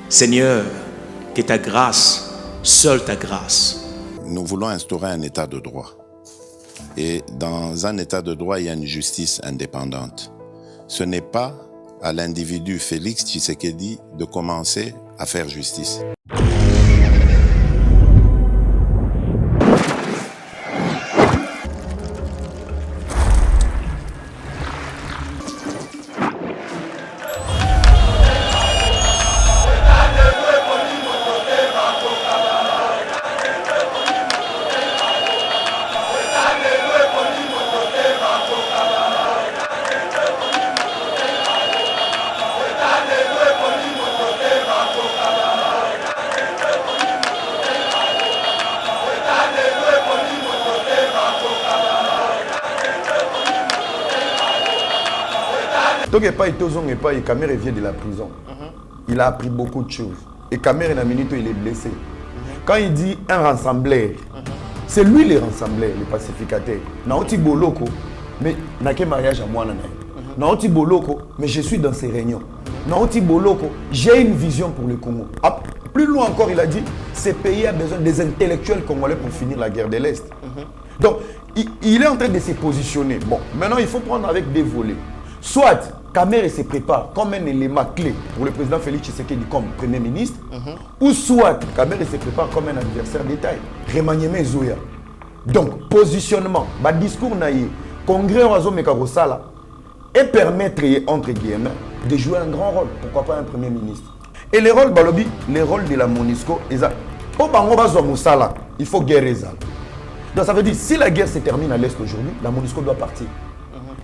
Seigneur, que ta grâce, seule ta grâce. Nous voulons instaurer un état de droit. Et dans un état de droit, il y a une justice indépendante. Ce n'est pas à l'individu Félix Tshisekedi de commencer à faire justice. Donc Kamere vient de la prison. Il a appris beaucoup de choses. Et Kamere, il est blessé. Quand il dit un rassembleur, c'est lui le rassembleur, le pacificateur. Naoti Boloko, mais n'a que mariage à moi. Naoti Boloko, mais je suis dans ces réunions. Naoti Boloko, j'ai une vision pour le Congo. Ah, plus loin encore, il a dit, ce pays a besoin des intellectuels congolais pour finir la guerre de l'Est. Donc, il est en train de se positionner. Bon, maintenant, il faut prendre avec des volets. Soit Kamere se prépare comme un élément clé pour le président Félix Tshisekedi comme Premier ministre, ou soit Kamere se prépare comme un adversaire de taille. Remaniement Zoya. Donc, positionnement, discours naïe, congrès Oazo Mekarosala, et permettre, entre guillemets, de jouer un grand rôle. Pourquoi pas un Premier ministre? Et les rôles, Balobi, les rôles de la MONUSCO, il faut guerre. Donc ça veut dire, si la guerre se termine à l'Est aujourd'hui, la MONUSCO doit partir.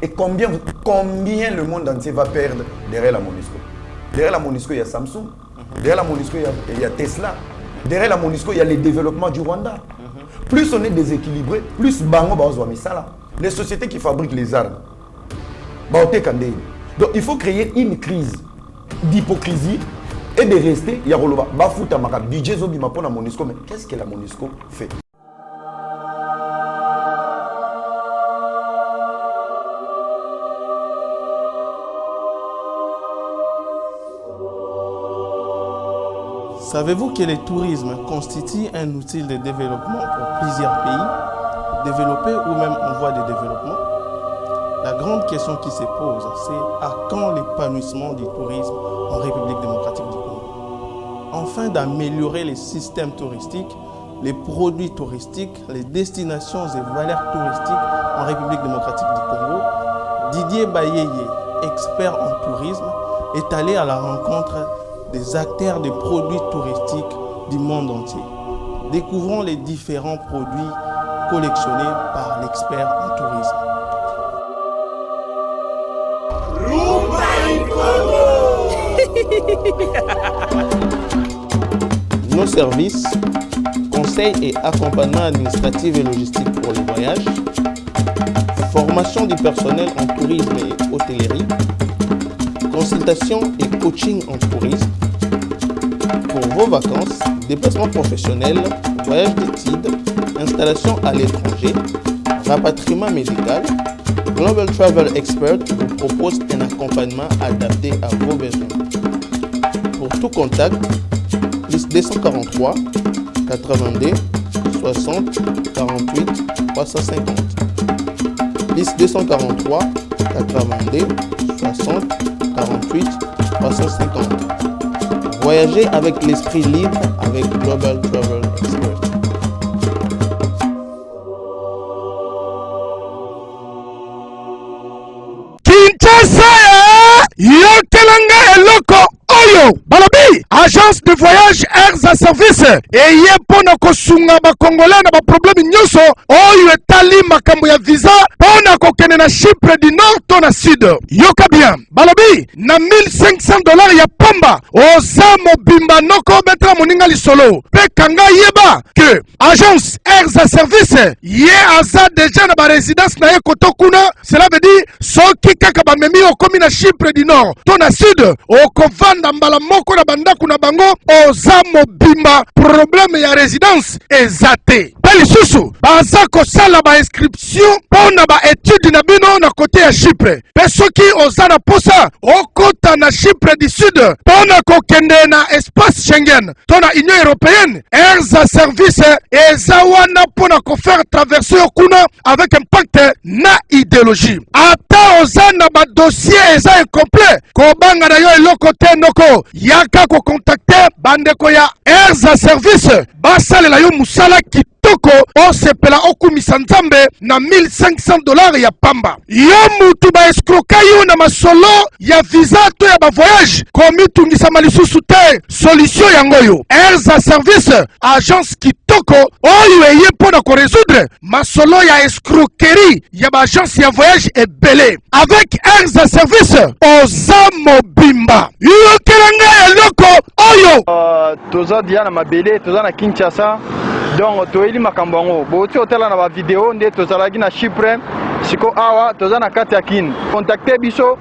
Et combien le monde entier va perdre derrière la MONUSCO? Derrière la MONUSCO, il y a Samsung. Derrière la MONUSCO, il y a Tesla. Derrière la MONUSCO, il y a les développements du Rwanda. Plus on est déséquilibré, plus Bango Bazwa Misala. Les sociétés qui fabriquent les armes. Donc il faut créer une crise d'hypocrisie et de rester. Il y a Bafuta Maka, budget Zobima pour la MONUSCO. Mais qu'est-ce que la MONUSCO fait? Savez-vous que le tourisme constitue un outil de développement pour plusieurs pays, développés ou même en voie de développement? La grande question qui se pose, c'est à quand l'épanouissement du tourisme en République démocratique du Congo? Afin d'améliorer les systèmes touristiques, les produits touristiques, les destinations et valeurs touristiques en République démocratique du Congo, Didier Bayeye, expert en tourisme, est allé à la rencontre des acteurs des produits touristiques du monde entier. Découvrons les différents produits collectionnés par l'expert en tourisme. Nos services, conseils et accompagnement administratif et logistique pour les voyages, formation du personnel en tourisme et hôtellerie, consultation et coaching en tourisme, pour vos vacances, déplacements professionnels, voyages d'études, installation à l'étranger, rapatriement médical, Global Travel Expert vous propose un accompagnement adapté à vos besoins. Pour tout contact, plus 243 82 60 48 350. Plus 243 82 60 48 350. Voyagez avec l'esprit libre avec Global Travel Expert. Kinshasa, yokelanga eloko oyo balobi agence de voyage Airs à service eye mpona kosunga bakongolais na baproblème nyonso oyo etali makambo ya visa mpona kokende na Chypre du Nord to na Sud. Yoka bien balobi na $1500 ya pamba oza mobimba noko metra moninga lisolo pe kanga yeba que agence Airs à service ye aza déjà na ba résidence na ye koto kuna. Cela veut dire soki kaka bamemi okomi na Chypre du Nord to na Sud okovanda mbala moko na bandako na bango oza mobimba problème ya résidence eza te. Mpe lisusu baza kosala bainscription mpo na baétude na bino na kote ya Chypre. Mpe soki oza na posa okota na Chypre du Sud mpo na kokende na espace Schengen to na Union Européenne, air za service eza wana mpo na kofaire traverser yo kuna avec impact na idéologie. Ata oza na badossier eza incomplet kobanga na yo eloko te ndoko yaka kokontakte bandeko ya air za service basalela yo musala kitoko osepela okumisa nzambe na $1500 ya pamba. Yo mutu baeskroka yo na masolo ya visa to ya bavoyage komitungisa lisusu te. Solution yango yo air za service agence kitoko oyo eye mpo na koresoudre masolo ya escroquerie ya baagence ya voyage ebele. Avec air za service oza mobimba yokelanga eloko oyo toza dia na mabele toza na Kinshasa. Donc toyeli makambo yango boti otala na ba video nde tozalaki na Chypre siko awa toza na kati ya kin contacter biso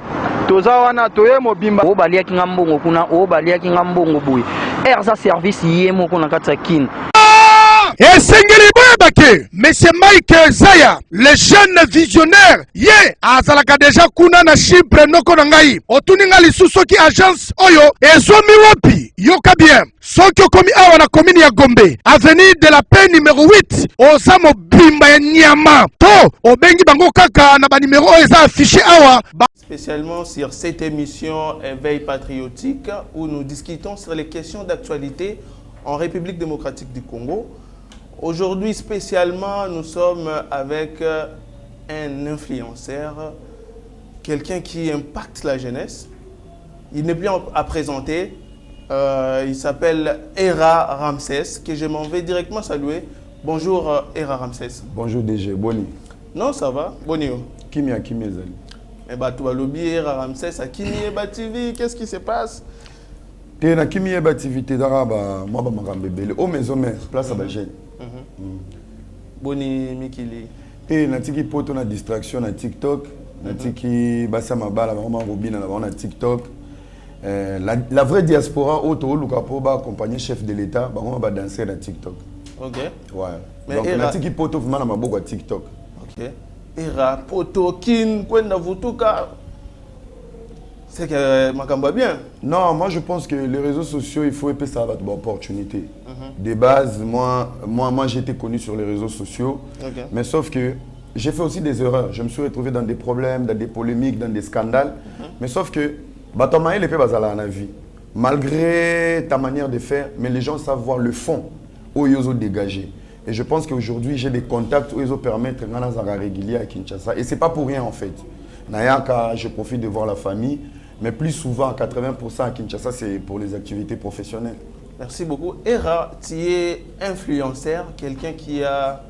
toza wana toye mobimba o baliaki ngambongo kuna o baliaki ngambongo boy air za service yemo kuna kati ya kin. esengeli boyebake monsieur Mike Zaya le jeune visionnaire ye azalaka deja kuna na Chypre noko na ngai otuninga lisusu soki agence oyo ezomi wapi yoka bien soki okomi awa na commune ya Gombe avenue de la paix numéro 8 oza mobimba ya nyama to obengi bango kaka na banimero oyo eza affiché awa Spécialement sur cette émission Éveil patriotique où nous discutons sur les questions d'actualité en République démocratique du Congo. Aujourd'hui spécialement, nous sommes avec un influenceur, quelqu'un qui impacte la jeunesse. Il n'est plus à présenter. Il s'appelle Era Ramsès, que je m'en vais directement saluer. Bonjour Era Ramsès. Bonjour DG, Boni. Non, ça va? Bonio. Kimi Zali. Eh bien, tu vas lobby Era Ramsès à Kimi Eba TV. Qu'est-ce qui se passe? Tu na Kimi Eba TV, tu es dans moi, oh, maison mère, place à Bagel. Boni Mikili. Et natiki poto na distraction na TikTok, natiki basa mabala vraiment robina na TikTok. La vraie diaspora auto luka po ba accompagner chef de l'état, ba on va danser na TikTok. OK. Ouais. Mais donc natiki poto vraiment na maboko à TikTok. OK. Era poto kin kwenda vutuka. C'est que Makamba bien. Non, moi je pense que les réseaux sociaux, il faut épais ça avoir de opportunités. De base, moi j'ai été connu sur les réseaux sociaux. Okay. Mais sauf que j'ai fait aussi des erreurs. Je me suis retrouvé dans des problèmes, dans des polémiques, dans des scandales. Mais sauf que, les pays bazala na vie. Malgré ta manière de faire, mais les gens savent voir le fond où ils ont dégagé. Et je pense qu'aujourd'hui, j'ai des contacts où ils ont permis de faire régulier à Kinshasa. Et c'est pas pour rien en fait. Nayaka, je profite de voir la famille. Mais plus souvent, 80% à Kinshasa, c'est pour les activités professionnelles. Merci beaucoup. Era, tu es influenceur, quelqu'un qui a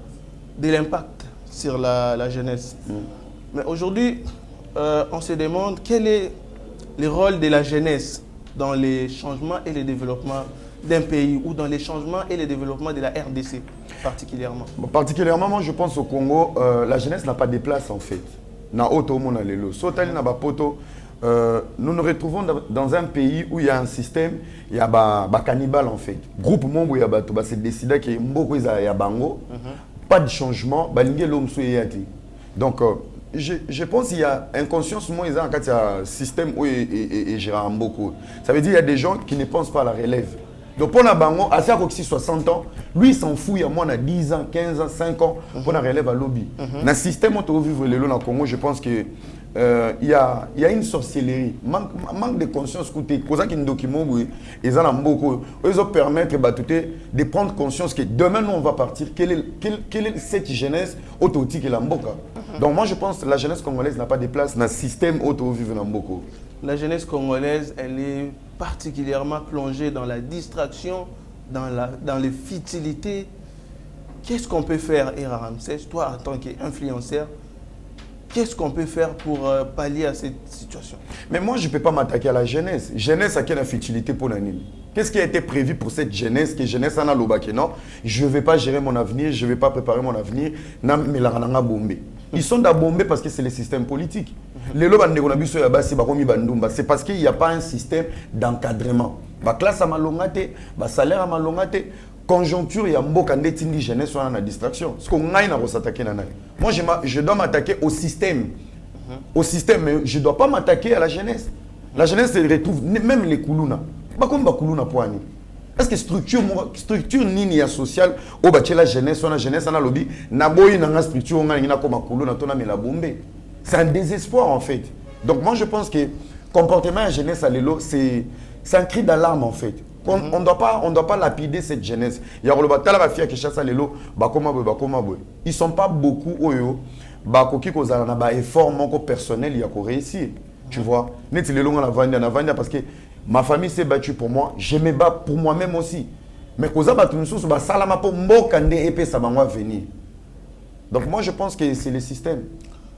de l'impact sur la jeunesse. Mais aujourd'hui, on se demande quel est le rôle de la jeunesse dans les changements et les développements d'un pays ou dans les changements et les développements de la RDC particulièrement. Particulièrement, moi je pense au Congo, la jeunesse n'a pas de place en fait. Na auto mona lelo. Sotali na ba poto. Nous nous retrouvons dans un pays où il y a un système, il y a des cannibales en fait. Groupe Mombo y a c'est décidé que Mboko y a bango, pas de changement, donc je pense qu'il y a inconsciemment ils ont un système où il gère Mboko. Ça veut dire qu'il y a des gens qui ne pensent pas à la relève. Donc pour la bango, à 60 ans, lui il s'en fout, il y a moins de 10 ans, 15 ans, 5 ans pour la relève à lobby. Dans le système où on vivre le long au Congo, je pense que il y a une sorcellerie, manque de conscience côté cause qui document ils en ont beaucoup, ils ont permettre de prendre conscience que demain nous on va partir, quelle est cette jeunesse autotique et la mboka. Donc moi je pense que la jeunesse congolaise n'a pas de place dans le système auto vivre dans beaucoup. La jeunesse congolaise, elle est particulièrement plongée dans la distraction, dans les futilités. Qu'est-ce qu'on peut faire, Era Ramsès, toi en tant qu'influenceur? Qu'est-ce qu'on peut faire pour pallier à cette situation? Mais moi, je ne peux pas m'attaquer à la jeunesse. Jeunesse a quelle futilité pour l'année? Qu'est-ce qui a été prévu pour cette jeunesse? Que jeunesse en a l'obaki, non? Je ne vais pas gérer mon avenir, je ne vais pas préparer mon avenir. Ils sont d'abomber parce que c'est le système politique. Les lois c'est parce qu'il n'y a pas un système d'encadrement. La classe à malongate, le salaire à malongate, conjoncture, il y a un mot qui jeunesse sur la distraction. Parce qu'on a s'attaquer. Moi, je dois m'attaquer au système. Au système, mais je ne dois pas m'attaquer à la jeunesse. La jeunesse se retrouve, même les koulouna. Est-ce que structure nini sociale au bâti la jeunesse, on a jeunesse, on a lobby, naboyi nanga structure, on a une comme koulouna, on a mis la bombe. C'est un désespoir en fait. Donc moi je pense que comportement de jeunesse à l'élo, c'est un cri d'alarme en fait. On ne doit pas lapider cette jeunesse. Il y a ils ne sont pas beaucoup effort personnel il y a réussir. Tu vois, parce que ma famille s'est battue pour moi, je me bats pour moi-même aussi. Mais venir. Donc moi je pense que c'est le système.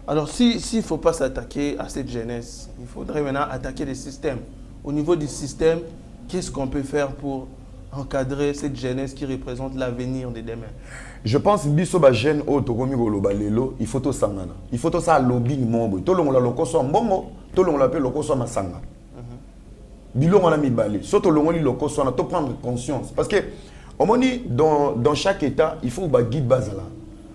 Alors s'il ne faut pas s'attaquer à cette jeunesse, il faudrait maintenant attaquer les systèmes. Au niveau du système, qu'est-ce qu'on peut faire pour encadrer cette jeunesse qui représente l'avenir de demain? Je pense que biso ba jeune otokomi goloba lelo, il faut to sangana. Il faut to ça lobbying mombo. To longola lokoso mbongo, to longola pe lokoso masanga. Bilongo na mibale. Soto longoli lokoso na to prendre conscience parce que au moni dans chaque état, il faut ba guide bazala,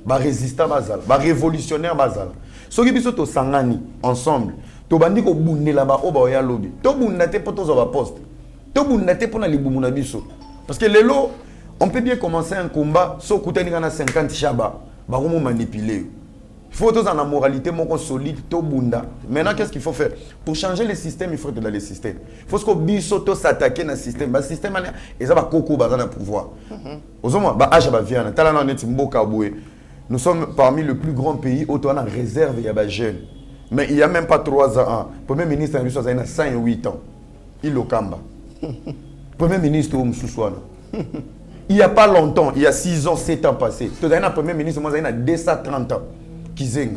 ba résistant bazala, ba révolutionnaire bazala. Soki biso to sangani ensemble, to bandi ko bundela ba oba ya lobby. To bundate po to za ba poste. To bundate po na libumu na biso. Parce que lelo on peut bien commencer un combat, sauf que tu as 50 chaba, tu manipuler. Il faut avoir une moralité solide, bunda. Maintenant, qu'est-ce qu'il faut faire? Pour changer le système, il faut être dans le système. Il faut que s'attaquer dans le système. Le système, il y a un pouvoir. Nous sommes parmi les plus grands pays où on a réserve, il y a des jeunes. Mais il n'y a même pas 3 ans. Le Premier ministre a 108 ans. Il est au Kamba. Le Premier ministre est au Moussouana. Il n'y a pas longtemps, il y a 6 ans, 7 ans passés. Tu as un premier ministre, moi, il y a 230 ans. Qui est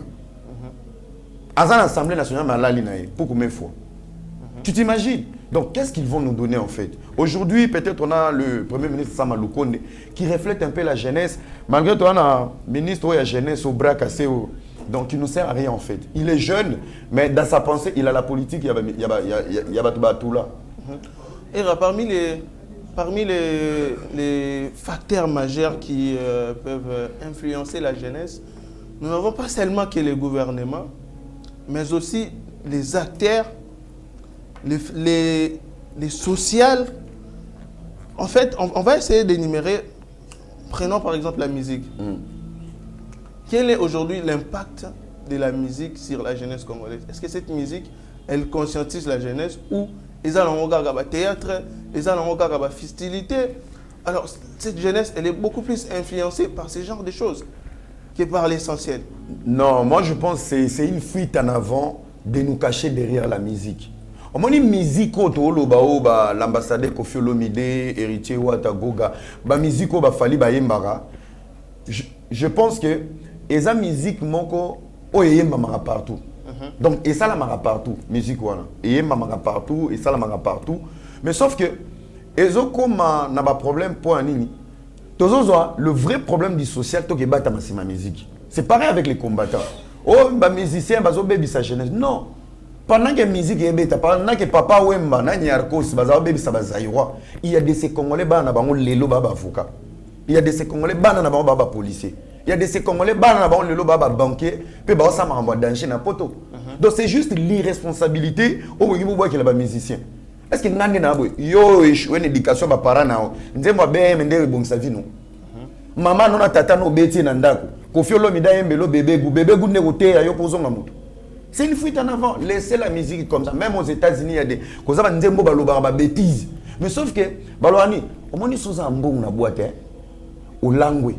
à l'Assemblée nationale, pour combien de fois? Tu t'imagines? Donc, qu'est-ce qu'ils vont nous donner en fait? Aujourd'hui, peut-être on a le Premier ministre Sama Lukonde qui reflète un peu la jeunesse. Malgré tout, on a un ministre de la jeunesse au bras cassé. Donc, il ne nous sert à rien en fait. Il est jeune, mais dans sa pensée, il a la politique, il y a tout là. Et parmi les facteurs majeurs qui peuvent influencer la jeunesse, nous n'avons pas seulement que les gouvernements, mais aussi les acteurs, les sociales. En fait, on va essayer d'énumérer. Prenons par exemple la musique. Quel est aujourd'hui l'impact de la musique sur la jeunesse congolaise? Est-ce que cette musique, elle conscientise la jeunesse ou ils ont un théâtre, ils ont un festivité? Alors, cette jeunesse, elle est beaucoup plus influencée par ce genre de choses que par l'essentiel. Non, moi je pense que c'est une fuite en avant de nous cacher derrière la musique. On dit musique, l'ambassadeur Kofi Olomide, héritier Ouattara, la musique, je pense que les musique, partout. Donc, et ça la mara partout, musique et mamara partout, et ça la mara partout. Mais sauf que, ils ont comme un problème pour un nini. Le vrai problème du social, c'est ma musique. C'est pareil avec les combattants. Oh, les musiciens, ils sa jeunesse. Non. Pendant que la musique est bête, pendant que papa Wemba, il y a des Congolais qui ont lelo avocat. Il y a des Congolais qui ont policier. Il y a des Congolais qui ont banquier, puis ils ont danger na poto. Donc c'est juste l'irresponsabilité au niveau de les musiciens. Est-ce que nande na boy yo une éducation ba parents na nzemba be mende bon sa vie non. Maman non tata no beti na ndako. Kofi Olomide yembelo bébé gu ne koteya yo pozonga moto. C'est une fuite en avant. Laissez la musique comme ça. Même aux États-Unis, il y a des causes qui ont des bêtises. Mais sauf que, balwani, au moins ils sont en bon na boîte, au langue.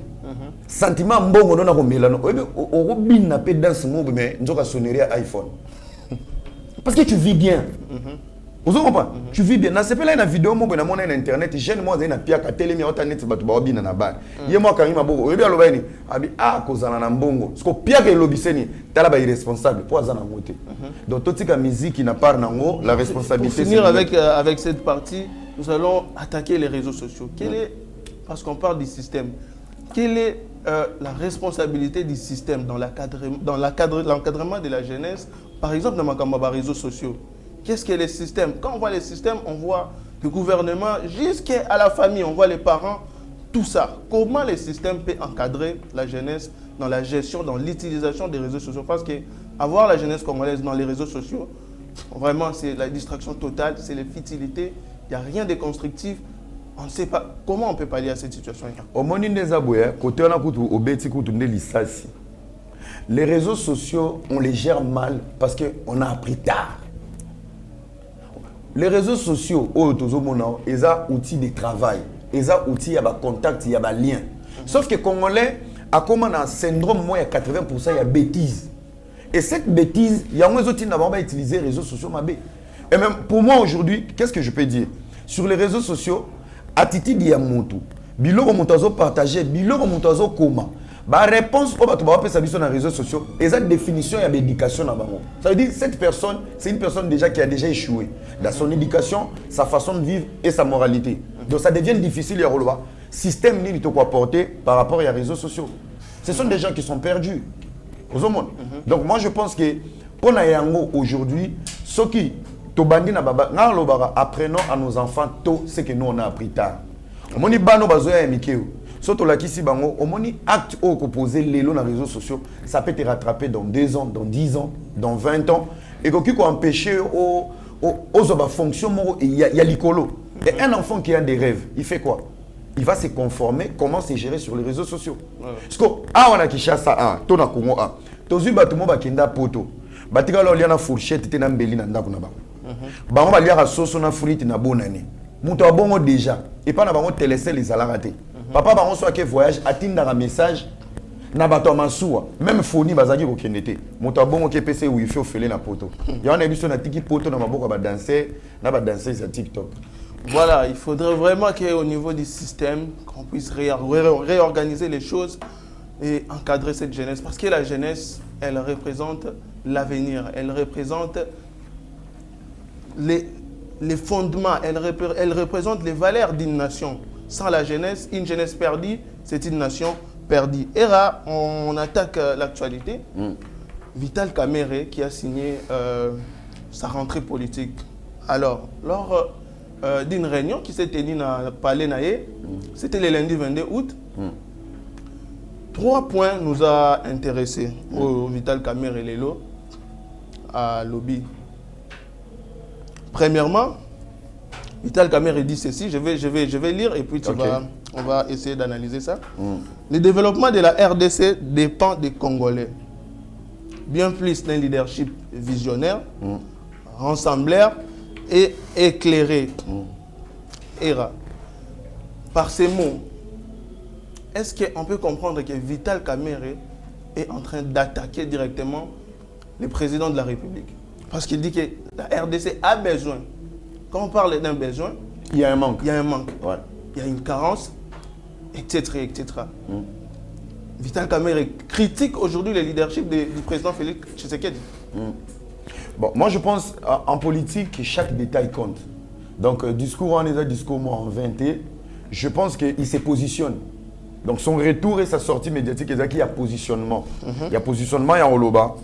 Sentiment bon on a comme là, au robin na pe danse mo mais nzoka sonnerie iPhone. Parce que tu vis bien. Vous comprenez? Tu vis bien. Na c'est pas là une vidéo mo na mona na internet, jeune moi na pia ka télé mi internet batu ba obina na ba. Ye mo ka ngima boko, oyebi aloba ni, abi kozana na mbongo. Parce que pia ke lobiseni, tala ba irresponsable pour azana moté. Donc toute la musique qui n'a pas nango, la responsabilité. Pour finir avec cette partie, nous allons attaquer les réseaux sociaux. Parce qu'on parle du système. Quelle est la responsabilité du système dans l'encadrement de la jeunesse par exemple, dans les réseaux sociaux, qu'est-ce que les systèmes? Quand on voit les systèmes, on voit le gouvernement jusqu'à la famille, on voit les parents, tout ça. Comment les systèmes peuvent encadrer la jeunesse dans la gestion, dans l'utilisation des réseaux sociaux? Parce que avoir la jeunesse congolaise dans les réseaux sociaux, vraiment, c'est la distraction totale, c'est les futilités, il n'y a rien de constructif. On ne sait pas comment on peut pallier à cette situation. Au moment côté les réseaux sociaux, on les gère mal parce qu'on a appris tard. Les réseaux sociaux, ils ont outils de travail, ils ont outils, il y a des contacts, il y a des liens. Sauf que Congolais, à comme un syndrome, moi, il y a 80%, il y a bêtise. Et cette bêtise, il y a moins outils qui n'ont pas utilisé les réseaux sociaux. Et même pour moi aujourd'hui, qu'est-ce que je peux dire? Sur les réseaux sociaux, attitude ya mutu biloko mutu azo partager biloko mutu azo koma ba réponse au bato ba pesa biso na réseaux sociaux eza définition ya éducation na bango. Ça veut dire cette personne, c'est une personne déjà qui a déjà échoué dans son éducation, sa façon de vivre et sa moralité. Donc ça devient difficile ya relever système ni to quoi porter par rapport aux réseaux sociaux. Ce sont des gens qui sont perdus aux hommes. Donc moi je pense que pour na yango aujourd'hui ceux qui Tobandi na baba nga lobara apprenons à nos enfants tôt ce que nous on a appris tard. Omoni bano bazoya mikeo. Soto la kisi bango omoni acte au composé lelo na réseaux sociaux, ça peut te rattraper dans 2 ans, dans 10 ans, dans 20 ans et qui peut empêcher aux fonction il y a l'icolo. Et un enfant qui a des rêves, il fait quoi? Il va se conformer comment c'est géré sur les réseaux sociaux. Parce que on a Kinshasa a, to na Congo a. Tozu batumo bakenda poto. Batika lo liana fourchette te na mbeli na ndako na bango. Bango baliaka soso na fruit na bonane. Muto abongo déjà et pas na bango télécell les alaraté. Papa bango soit que voyage atinda un message na bato masuwa même foni bazaki ko kendete. Muto abongo ke PC wifi ofele na poto. Ya on a biso na tiki poto na maboko ba danser na ba danser sur TikTok. Voilà, il faudrait vraiment qu'au niveau du système, qu'on puisse réorganiser les choses et encadrer cette jeunesse. Parce que la jeunesse, elle représente l'avenir, elle représente les fondements, elle représente les valeurs d'une nation. Sans la jeunesse, une jeunesse perdue, c'est une nation perdue. Et là, on attaque l'actualité. Vital Kamerhe qui a signé sa rentrée politique. Alors, lors d'une réunion qui s'est tenue dans le Palais Naé, c'était le lundi 22 août. 3 points nous ont intéressés au Vital Kamerhe Lelo à Lobby. Premièrement, Vital Kamerhe dit ceci, je vais lire et puis on va essayer d'analyser ça. Le développement de la RDC dépend des Congolais. Bien plus d'un leadership visionnaire, rassembleur et éclairé. Era. Par ces mots, est-ce qu'on peut comprendre que Vital Kamerhe est en train d'attaquer directement le président de la République? Parce qu'il dit que la RDC a besoin. Quand on parle d'un besoin, il y a un manque. Il y a un manque. Ouais. Il y a une carence, etc. etc. Vital Kamerhe critique aujourd'hui le leadership du président Félix Tshisekedi. Bon, moi je pense en politique que chaque détail compte. Donc discours en est discours moi en 20, je pense qu'il se positionne. Donc son retour et sa sortie médiatique, il y a positionnement. Il y a positionnement, il y a Oloba.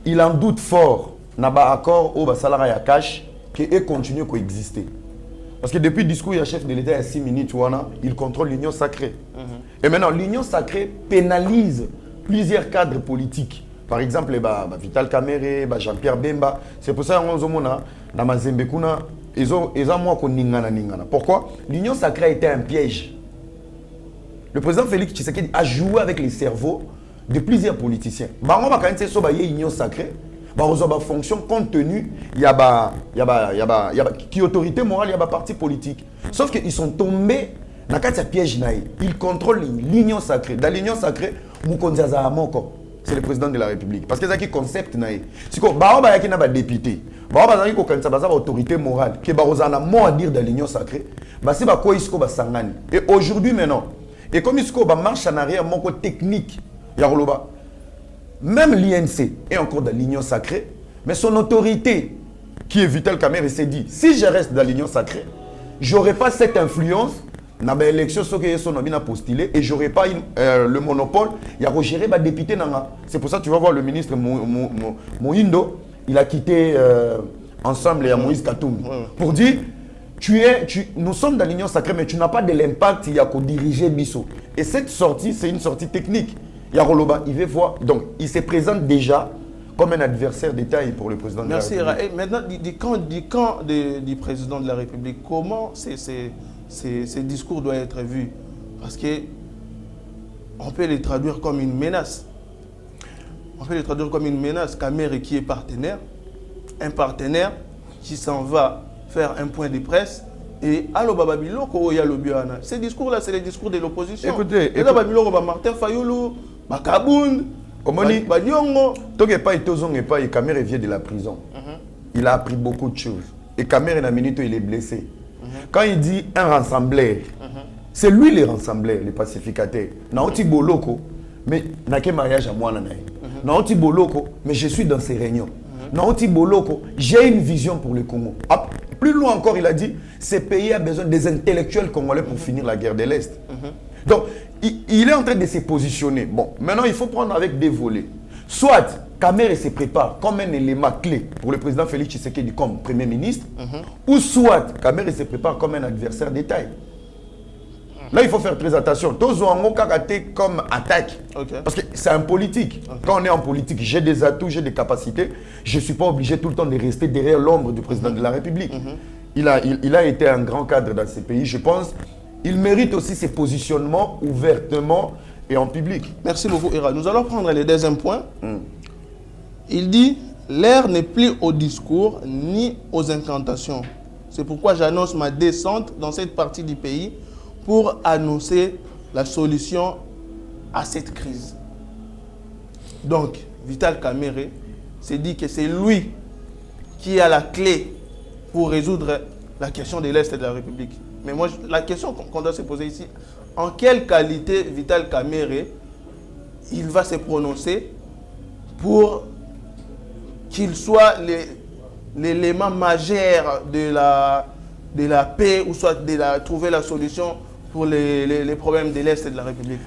Il en doute fort. Il y a accord au salaire et cash qui continue à coexister. Parce que depuis le discours, il y a chef de l'État à 6 minutes, il contrôle l'union sacrée. Et maintenant, l'union sacrée pénalise plusieurs cadres politiques. Par exemple, Vital Kamerhe, Jean-Pierre Bemba. C'est pour ça que nous avons dans Mazembe, ils ont ningana. Pourquoi? L'union sacrée a été un piège. Le président Félix Tshisekedi a joué avec les cerveaux de plusieurs politiciens. Quand on a l'union sacrée, ils ont fonction compte tenu, il y a qui autorité morale, il y a parti politique. Sauf qu'ils sont tombés dans un piège. Ils contrôlent l'union sacrée. Dans l'union sacrée, c'est le président de la République. Parce que c'est un concept. Si on a des députés, on a une autorité morale qui a mot à dire dans l'union sacrée, c'est quoi et aujourd'hui maintenant, et comme il y a marche en arrière, mon côté technique, même l'INC est encore dans l'union sacrée, mais son autorité, qui est Vital Kamerhe, s'est dit, si je reste dans l'union sacrée, je n'aurai pas cette influence dans l'élection que son a postulé et je n'aurai pas le monopole, il y a gérer les députés. C'est pour ça que tu vas voir le ministre Moindo, il a quitté Ensemble et à Moïse Katumbi. Pour dire, nous sommes dans l'Union sacrée, mais tu n'as pas de l'impact, il y a qu'au diriger Bisso. Et cette sortie, c'est une sortie technique. Yaroloba, il veut voir. Donc, il se présente déjà comme un adversaire d'État pour le président de la République. Merci. Et maintenant, du camp du président de la République, comment ces discours doivent être vus? Parce qu'on peut les traduire comme une menace. On peut les traduire comme une menace. Kamere qui est partenaire, un partenaire qui s'en va faire un point de presse et allo babiloko ya lobiana. Ces discours-là, c'est les discours de l'opposition. Écoutez, Martin Fayoulou, Bakaboun, Banyongo. Tant que pas et Kamere vient de la prison. Il a appris beaucoup de choses. Et Kamere, na minute, il est blessé. Quand il dit un rassembleur, c'est lui le rassembleur, le pacificateur. Naoti Boloko, mais n'a que mariage à moi. Naoti Boloko, mais je suis dans ces réunions. Naoti Boloko, j'ai une vision pour le Congo. Plus loin encore, il a dit, ce pays a besoin des intellectuels congolais pour finir la guerre de l'Est. Donc, il est en train de se positionner. Bon, maintenant, il faut prendre avec des volets. Soit, Kamere se prépare comme un élément clé pour le président Félix Tshisekedi comme Premier ministre, ou soit, Kamere se prépare comme un adversaire de taille. Là, il faut faire très attention. Tous ont comme attaque. Parce que c'est un politique. Quand on est en politique, j'ai des atouts, j'ai des capacités. Je ne suis pas obligé tout le temps de rester derrière l'ombre du président de la République. Il a été un grand cadre dans ce pays. Je pense qu'il mérite aussi ses positionnements ouvertement et en public. Merci beaucoup, Ira. Nous allons prendre le deuxième point. Il dit, l'ère n'est plus au discours ni aux incantations. C'est pourquoi j'annonce ma descente dans cette partie du pays pour annoncer la solution à cette crise. Donc, Vital Kamere s'est dit que c'est lui qui a la clé pour résoudre la question de l'Est de la République. Mais moi, la question qu'on doit se poser ici, en quelle qualité Vital Kamere il va se prononcer pour qu'il soit l'élément majeur de la paix ou soit trouver la solution pour les problèmes de l'Est de la République?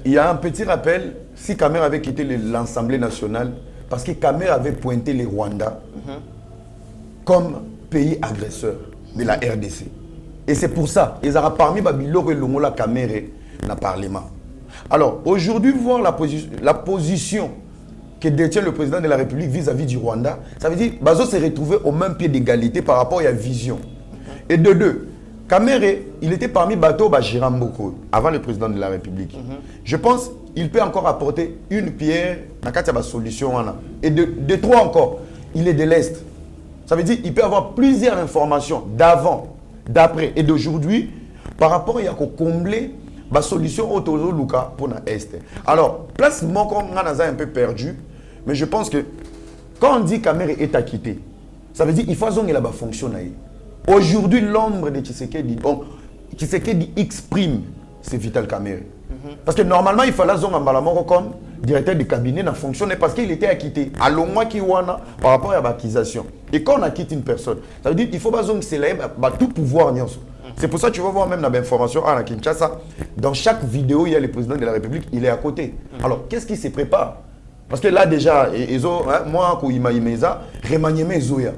Il y a un petit rappel, si Kamere avait quitté l'Assemblée nationale, parce que Kamere avait pointé les Rwandais comme pays agresseur de la RDC. Et c'est pour ça, ils ont parmi Babiloko et Longola Kamere dans le Parlement. Alors, aujourd'hui, voir la position que détient le président de la République vis-à-vis du Rwanda, ça veut dire Bazo s'est retrouvé au même pied d'égalité par rapport à la vision. Et de deux, Kamere, il était parmi Bato Bajiramboko, avant le président de la République. Je pense qu'il peut encore apporter une pierre dans la solution. Et de trois encore, il est de l'Est. Ça veut dire qu'il peut avoir plusieurs informations d'avant, d'après et d'aujourd'hui par rapport à combler la solution autour Luka pour l'Est. Alors, place Moko Nganaza un peu perdu, mais je pense que quand on dit que Kamere est acquitté, ça veut dire qu'il faut que la fonctionne. Aujourd'hui, l'ombre de Tshisekedi, Tshisekedi exprime ce Vital Kamere. Parce que normalement, il fallait Zonga Malamoko comme directeur de cabinet n'a fonctionné parce qu'il était acquitté. À l'ongwa qui wana par rapport à l'accusation. Et quand on acquitte une personne, ça veut dire qu'il faut pas que c'est tout pouvoir. C'est pour ça que tu vas voir même dans l'information à Kinshasa, dans chaque vidéo, il y a le président de la République, il est à côté. Alors, qu'est-ce qui se prépare? Parce que là déjà, moi, remaniement Zoya.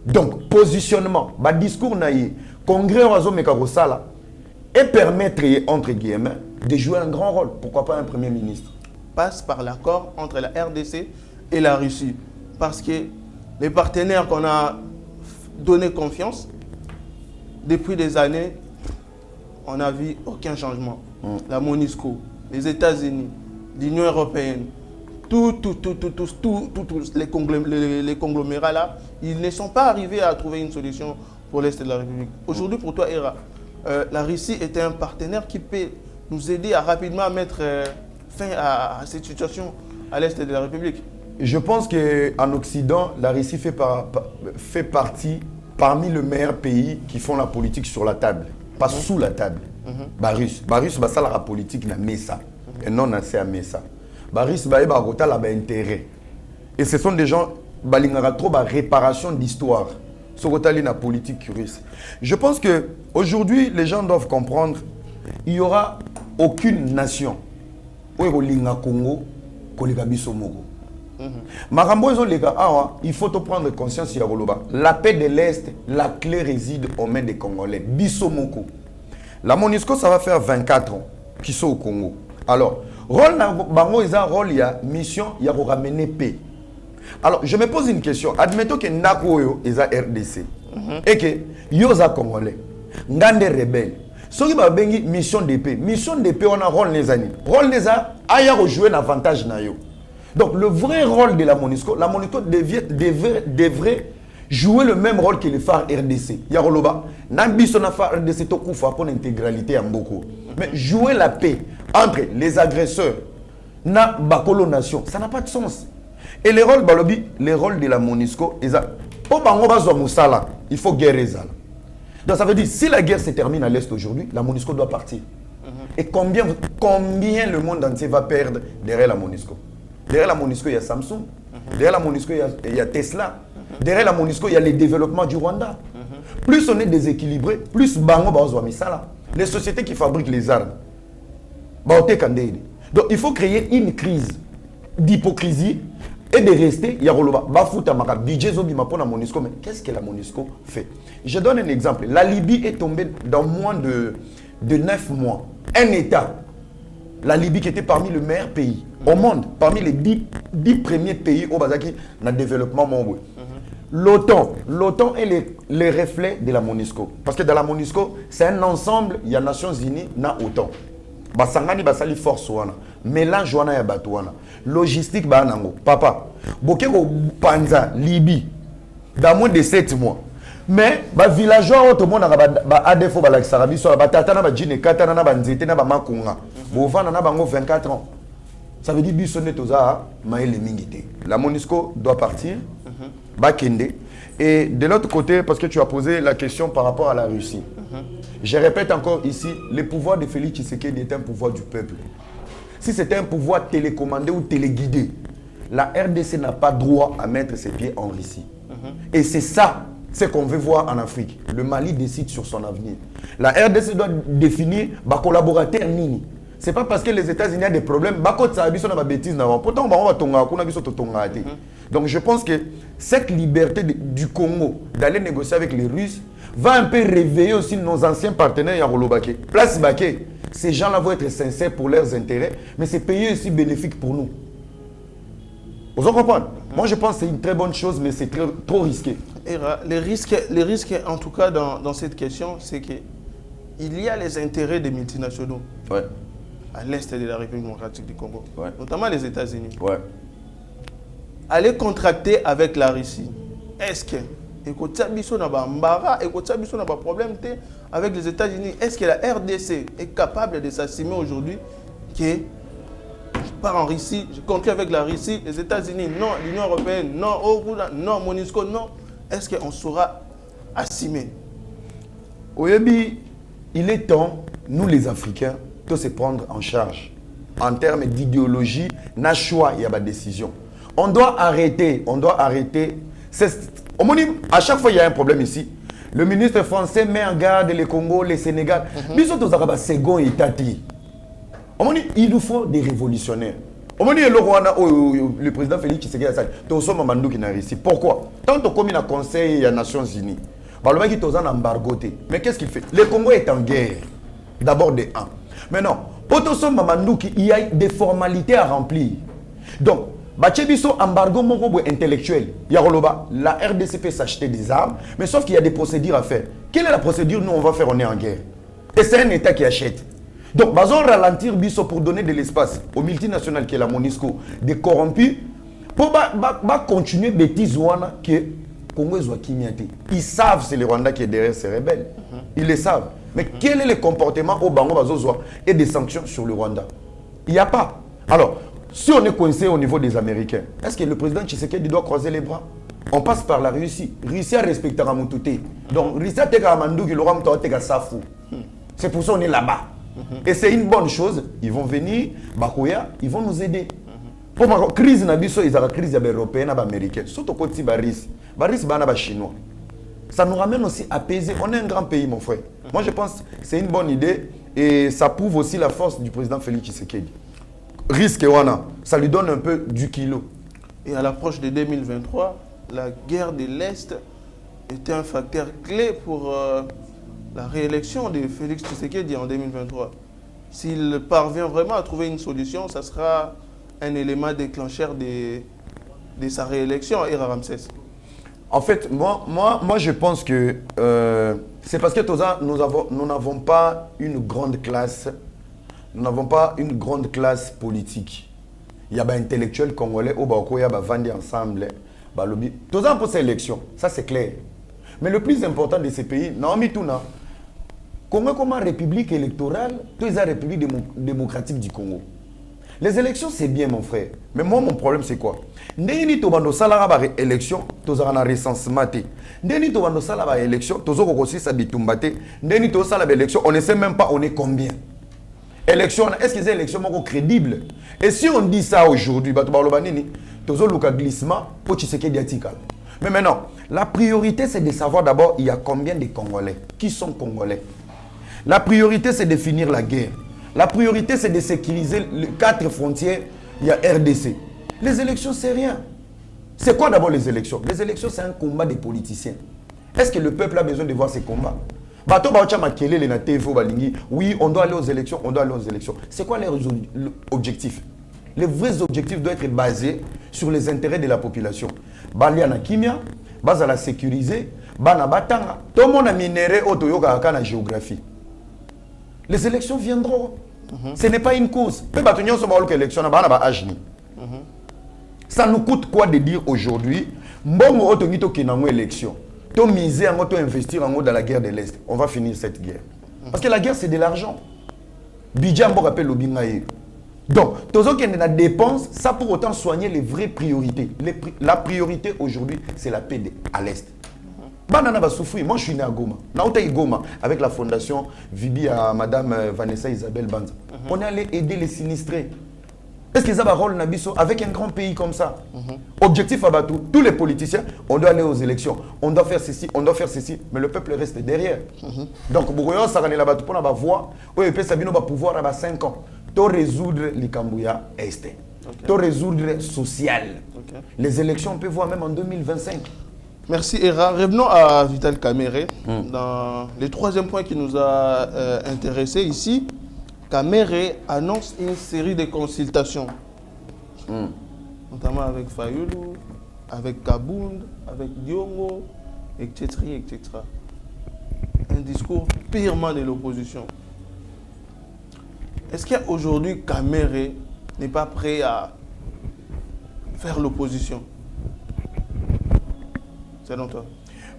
Donc, positionnement, discours naïe, congrès Oazo Mekarosala, et permettre, entre guillemets, de jouer un grand rôle. Pourquoi pas un Premier ministre? Passe par l'accord entre la RDC et la Russie. Parce que les partenaires qu'on a donné confiance, depuis des années, on n'a vu aucun changement. La MONUSCO, les États-Unis, l'Union européenne, tous les conglomérats là, ils ne sont pas arrivés à trouver une solution pour l'Est de la République. Aujourd'hui, pour toi, Ira, la Russie était un partenaire qui peut nous aider à rapidement mettre fin à cette situation à l'Est de la République. Je pense qu'en Occident, la Russie fait partie parmi les meilleurs pays qui font la politique sur la table, pas sous la table. Barus, ça la politique na mesa et non assez à mesa. Barus, ba intérêt. Et ce sont des gens balingara trop réparation d'histoire. Sokotali na politique russe. Je pense que aujourd'hui, les gens doivent comprendre, il y aura aucune nation au Linga Congo, Kolega Biso Mogo. Marambo les gars, il faut te prendre conscience ya Goloba. La paix de l'Est, la clé réside aux mains des Congolais. Bissomoko. La MONUSCO, ça va faire 24 ans qui sont au Congo. Alors, rôle bango ils ont rôle ya mission ya ramener paix. Alors, je me pose une question. Admettons que Nakoyo est à RDC et que Yoza Congolais, Ngande rebelle. Ce qui va bengi mission de paix. Mission de paix, on a rôle les années. Rôle les a aya jouer un avantage na yo. Donc, le vrai rôle de la MONUSCO devrait jouer le même rôle que le phare RDC. Yaroloba, n'ambition na phare RDC to kufa pour l'intégralité en beaucoup. Mais jouer la paix entre les agresseurs na bakolo nation, ça n'a pas de sens. Et les rôles balobi, les rôles de la MONUSCO, pour bango bazo musala, il faut guerre ezala. Donc ça veut dire si la guerre se termine à l'est aujourd'hui, la MONUSCO doit partir. Et combien le monde entier va perdre derrière la MONUSCO? Derrière la MONUSCO, il y a Samsung. Derrière la MONUSCO, il y a Tesla. Derrière la MONUSCO, il y a les développements du Rwanda. Plus on est déséquilibré, plus bango bazo misala. Les sociétés qui fabriquent les armes. Donc il faut créer une crise d'hypocrisie et de rester Yaroloba. Bafouta maka budget zobima pour la MONUSCO. Mais qu'est-ce que la MONUSCO fait? Je donne un exemple. La Libye est tombée dans moins de 9 mois. Un État. La Libye qui était parmi les meilleurs pays au monde, parmi les 10 premiers pays au Bazaki dans le développement mondial. L'OTAN est le reflet de la MONUSCO. Parce que dans la MONUSCO, c'est un ensemble, il y a Nations Unies, na OTAN. Basangani basali force wana, mélange wana ya batu wana. Logistique ba nango. Papa, bokeko panza Libye dans moins de 7 mois. Mais ba villageois tout le monde ba ADFO ba la Sarabi so ba tata na ba jine kata na ba nzete na ba makunga. Bo vana na bango 24 ans. Ça veut dire bisonné toza maïle mingité. La MONUSCO doit partir. Bakende. Et de l'autre côté, parce que tu as posé la question par rapport à la Russie. Je répète encore ici, le pouvoir de Félix Tshisekedi est un pouvoir du peuple. Si c'était un pouvoir télécommandé ou téléguidé, la RDC n'a pas droit à mettre ses pieds en Russie. Et c'est ça, ce qu'on veut voir en Afrique. Le Mali décide sur son avenir. La RDC doit définir ba collaborateur nini. C'est pas parce que les États-Unis ont des problèmes, pourtant on va tonga. Donc je pense que cette liberté du Congo d'aller négocier avec les Russes va un peu réveiller aussi nos anciens partenaires Yarolobake. Place Baké, ces gens-là vont être sincères pour leurs intérêts, mais ces pays aussi bénéfiques pour nous. Vous en comprenez? Moi je pense que c'est une très bonne chose, mais c'est trop risqué. Les risques en tout cas dans cette question, c'est qu'il y a les intérêts des multinationaux. Ouais. À l'est de la République démocratique du Congo, ouais. Notamment les États-Unis. Ouais. Aller contracter avec la Russie, est-ce que il n'a pas problème avec les États-Unis? Est-ce que la RDC est capable de s'assumer aujourd'hui que je pars en Russie, je contracte avec la Russie, les États-Unis, non, l'Union européenne, non, non, MONUSCO, non. Est-ce qu'on saura assumer? Oyebi, il est temps, nous les Africains, de se prendre en charge. En termes d'idéologie, n'a choix, il y a pas de décision. On doit arrêter. À chaque fois il y a un problème ici, le ministre français met en garde le Congo, le Sénégal. Il nous faut des révolutionnaires. Le président Félix Tshisekedi a dit, pourquoi? Tant qu'on commis dans le Conseil des Nations Unies, mais qu'est-ce qu'il fait? Le Congo est en guerre. D'abord des 1. Maintenant, il y a des formalités à remplir. Donc, Bachebiso embargo moko intellectuel. Yaroloba, la RDC peut s'acheter des armes, mais sauf qu'il y a des procédures à faire. Quelle est la procédure? Nous on va faire, on est en guerre. Et c'est un État qui achète. Donc, bazon ralentir biso pour donner de l'espace aux multinationales qui est la MONUSCO, des corrompus, pour continuer bêtises ouana que Congo soit Kimiate. Ils savent c'est le Rwanda qui est derrière ces rebelles. Ils le savent. Mais quel est le comportement au Bango Bazozoa et des sanctions sur le Rwanda? Il n'y a pas. Alors, si on est coincé au niveau des Américains, est-ce que le président Tshisekedi doit croiser les bras? On passe par la Russie. Russie a respecté Ramoutouté. Donc, Russie a teka Amandou qui l'aura teka Safou. C'est pour ça qu'on est là-bas. Et c'est une bonne chose. Ils vont venir, Bakoya, ils vont nous aider. Pour la crise, il y a une crise européenne et américaine. Surtout quand il y a Baris, chinois. Ça nous ramène aussi à apaiser. On est un grand pays, mon frère. Moi, je pense que c'est une bonne idée et ça prouve aussi la force du président Félix Tshisekedi. Risque, ça lui donne un peu du kilo. Et à l'approche de 2023, la guerre de l'Est était un facteur clé pour la réélection de Félix Tshisekedi en 2023. S'il parvient vraiment à trouver une solution, ça sera un élément déclencheur de sa réélection, Hera Ramsès. En fait, moi je pense que c'est parce que nous n'avons pas une grande classe, nous n'avons pas une grande classe politique. Il y a des intellectuels congolais, il y a des vendus ensemble. Tous ans pour ces élections, ça c'est clair. Mais le plus important de ces pays, Naomi Touna, Congo comme république électorale, tous la République démocratique du Congo. Les élections, c'est bien, mon frère. Mais moi, mon problème, c'est quoi? Ndeni to bando sala ba élection, to za na recensement. Ndeni to bando sala ba élection, to zo kokosi sa bitumbate. Ndeni to sala ba élection, on ne sait même pas on est combien. Élection, est-ce que c'est élection moko crédible? Et si on dit ça aujourd'hui, bato ba loba nini, to zo luka glissement pour Tshisekedi atika. Mais maintenant, la priorité c'est de savoir d'abord il y a combien de Congolais, qui sont Congolais. La priorité c'est de finir la guerre. La priorité, c'est de sécuriser les 4 frontières. Il y a RDC. Les élections, c'est rien. C'est quoi d'abord les élections? Les élections, c'est un combat des politiciens. Est-ce que le peuple a besoin de voir ces combats? Oui, on doit aller aux élections, on doit aller aux élections. C'est quoi leurs objectifs? Les vrais objectifs doivent être basés sur les intérêts de la population. Baliana Kimia, base la sécuriser, Bana Batanga. Tout le monde a minéré Otoyoka à la géographie. Les élections viendront. Ce n'est pas une course. Ça nous coûte quoi de dire aujourd'hui, bon automito qui n'a pas élection, to miser en auto investir en dans la guerre de l'Est. On va finir cette guerre. Parce que la guerre c'est de l'argent. Bidjan bon rappelle le bingaye. Donc, tous ceux qui ont des dépenses, ça pour autant soigner les vraies priorités. La priorité aujourd'hui, c'est la paix à l'Est. Banana va souffrir. Moi, je suis né à Goma. Naouta Goma, avec la fondation Vibi à Madame Vanessa Isabelle Banza. On est allé aider les sinistrés. Est-ce qu'ils ont un rôle Nabiso avec un grand pays comme ça? Objectif à Batou, tous les politiciens, on doit aller aux élections. On doit faire ceci, on doit faire ceci. Mais le peuple reste derrière. Donc, Bougoyon, ça va pour la voix. Oui, et Sabino va pouvoir avoir 5 ans. Tout résoudre les Kambouya Est. Tout résoudre social. Les élections, on peut voir même en 2025. Merci Hera. Revenons à Vital Kamerhe. Dans le troisième point qui nous a intéressés ici, Kamerhe annonce une série de consultations, notamment avec Fayoulou, avec Kabound, avec Diongo, etc., etc. Un discours purement de l'opposition. Est-ce qu'aujourd'hui Kamerhe n'est pas prêt à faire l'opposition? Selon toi?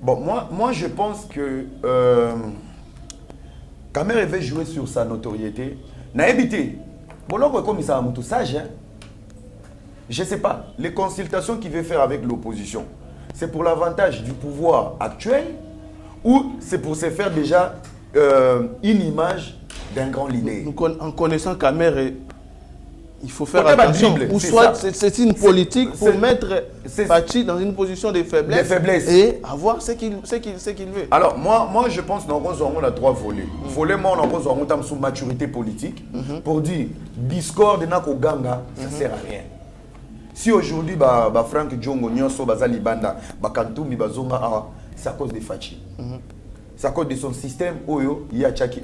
Bon, moi je pense que Kamerhe veut jouer sur sa notoriété. N'a évité. Bon, là, comme ça, tout sage, je ne sais pas. Les consultations qu'il veut faire avec l'opposition, c'est pour l'avantage du pouvoir actuel ou c'est pour se faire déjà une image d'un grand leader? En connaissant Kamerhe, il faut faire attention. Ou soit c'est une politique pour mettre Fachi dans une position de faiblesse, et avoir ce qu'il veut. Alors, moi je pense qu'on a 3 volets. Volet, moi, on a sous maturité politique pour dire discorde de Nako Ganga, ça ne sert à rien. Si aujourd'hui, Franck Djongo, Nyonso, Bazali Banda, Bakantoumi, Bazonga, c'est à cause de Fachi. C'est à cause de son système, Oyo, Yachaki,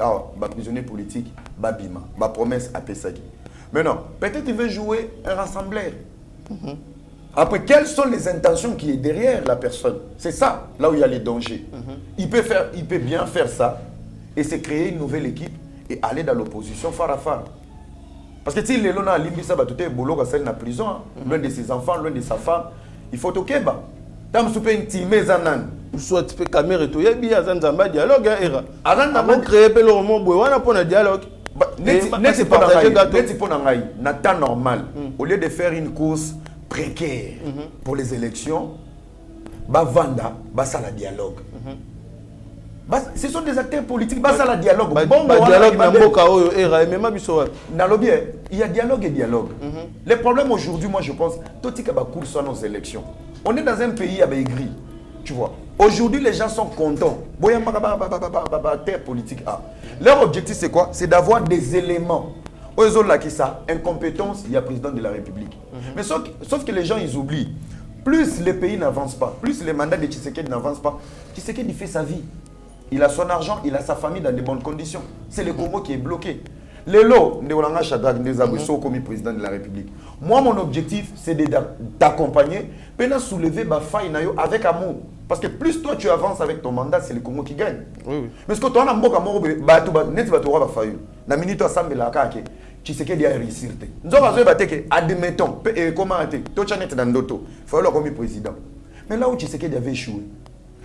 prisonnier politique, Babima, promesse à Pesagi. Maintenant, peut-être qu'il veut jouer un rassembleur. Après, quelles sont les intentions qui est derrière la personne? C'est ça, là où il y a les dangers. Il peut bien faire ça et se créer une nouvelle équipe et aller dans l'opposition phare à phare. Parce que s'il est là, Limbisa va tout être boulot à celle de la prison, loin de ses enfants, loin de sa femme, il faut au Keba. Tam soupe intimé zanan. Soit tu peux Kamerhe to yebi azanzamba dialogue Hera. Azanzamba créer pelo mo boy wana pour un dialogue. N'est-ce pas dans temps normal, au lieu de faire une course précaire pour les élections, Vanda, ça la dialogue. Ce sont des acteurs politiques, ça la dialogue. Il y a dialogue et dialogue. Les problèmes aujourd'hui, moi je pense, tout ce qui est cours sur nos élections. On est dans un pays avec gris, tu vois. Aujourd'hui, les gens sont contents. Terre politique. Leur objectif, c'est quoi? C'est d'avoir des éléments Incompétence, il y a président de la République. Mais sauf que les gens, ils oublient. Plus les pays n'avancent pas, plus les mandats de Tshisekedi n'avancent pas, Tshisekedi fait sa vie. Il a son argent, il a sa famille dans de bonnes conditions. C'est le Congo qui est bloqué. Les lots, comme président de la République. Moi, mon objectif, c'est d'accompagner, de soulever ma faille avec amour. Parce que plus toi tu avances avec ton mandat, c'est le Congo qui gagne. Oui. Mais ce que tu as tu sais qu'il a réussi. Nous avons admettons, comment tu es dans l'auto, il faut le président. Mais là où tu sais qu'il avait échoué,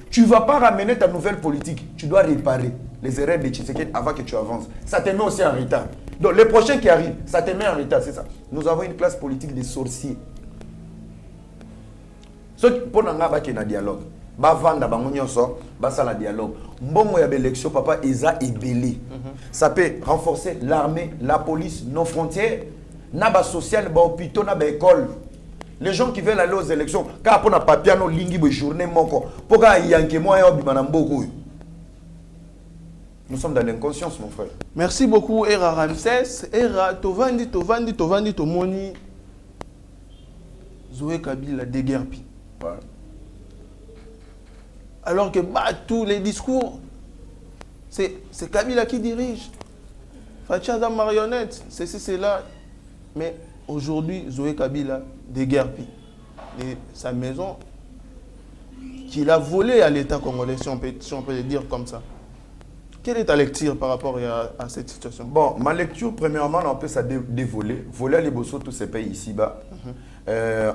tu ne vas pas ramener ta nouvelle politique. Tu dois réparer les erreurs de Tshisekedi avant que tu avances. Ça te met aussi en retard. Donc les prochains qui arrivent, ça te met en retard, c'est ça. Nous avons une classe politique des sorciers. Ce qui pour un dialogue. Bavanda bangonyoso, basa la dialogue. Mbongo ya élection papa Eza ebeli. Ça peut renforcer l'armée, la police, nos frontières, naba social, ba hôpitaux, naba école. Les gens qui veulent aller aux élections, car pour na papiano lingi bo journée moko, pour ka yanke mo ya bimana mboko. Nous sommes dans l'inconscience mon frère. Merci beaucoup Era Ramsès. Era tovandi tomoni Zoé Kabila déguerpi. Ouais. Alors que tous les discours, c'est Kabila qui dirige. Fachaza marionnette, c'est là. Mais aujourd'hui, Zoé Kabila déguerpi. Et sa maison, qu'il a volée à l'État congolais, si on peut le dire comme ça. Quelle est ta lecture par rapport à cette situation? Bon, ma lecture, premièrement, on peut ça dévoler. Voler les bossos, tous ces pays ici-bas.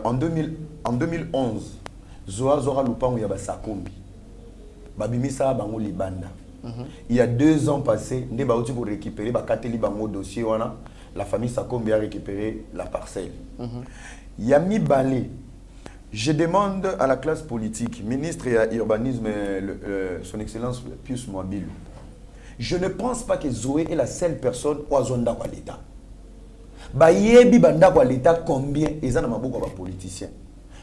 En 2011, Zoa Zora Lupango Yaba Sakombi. Babimisa Bango Libanda. Il y a 2 ans passés, nous avons récupéré le dossier. La famille Sakombi a récupéré la parcelle. Yami Balé. Je demande à la classe politique, ministre et urbanisme, son excellence Pius Mobile. Je ne pense pas que Zoé est la seule personne au Zonda kwa l'État. Bayebi banda kwa l'État combien ils ont beaucoup de politiciens.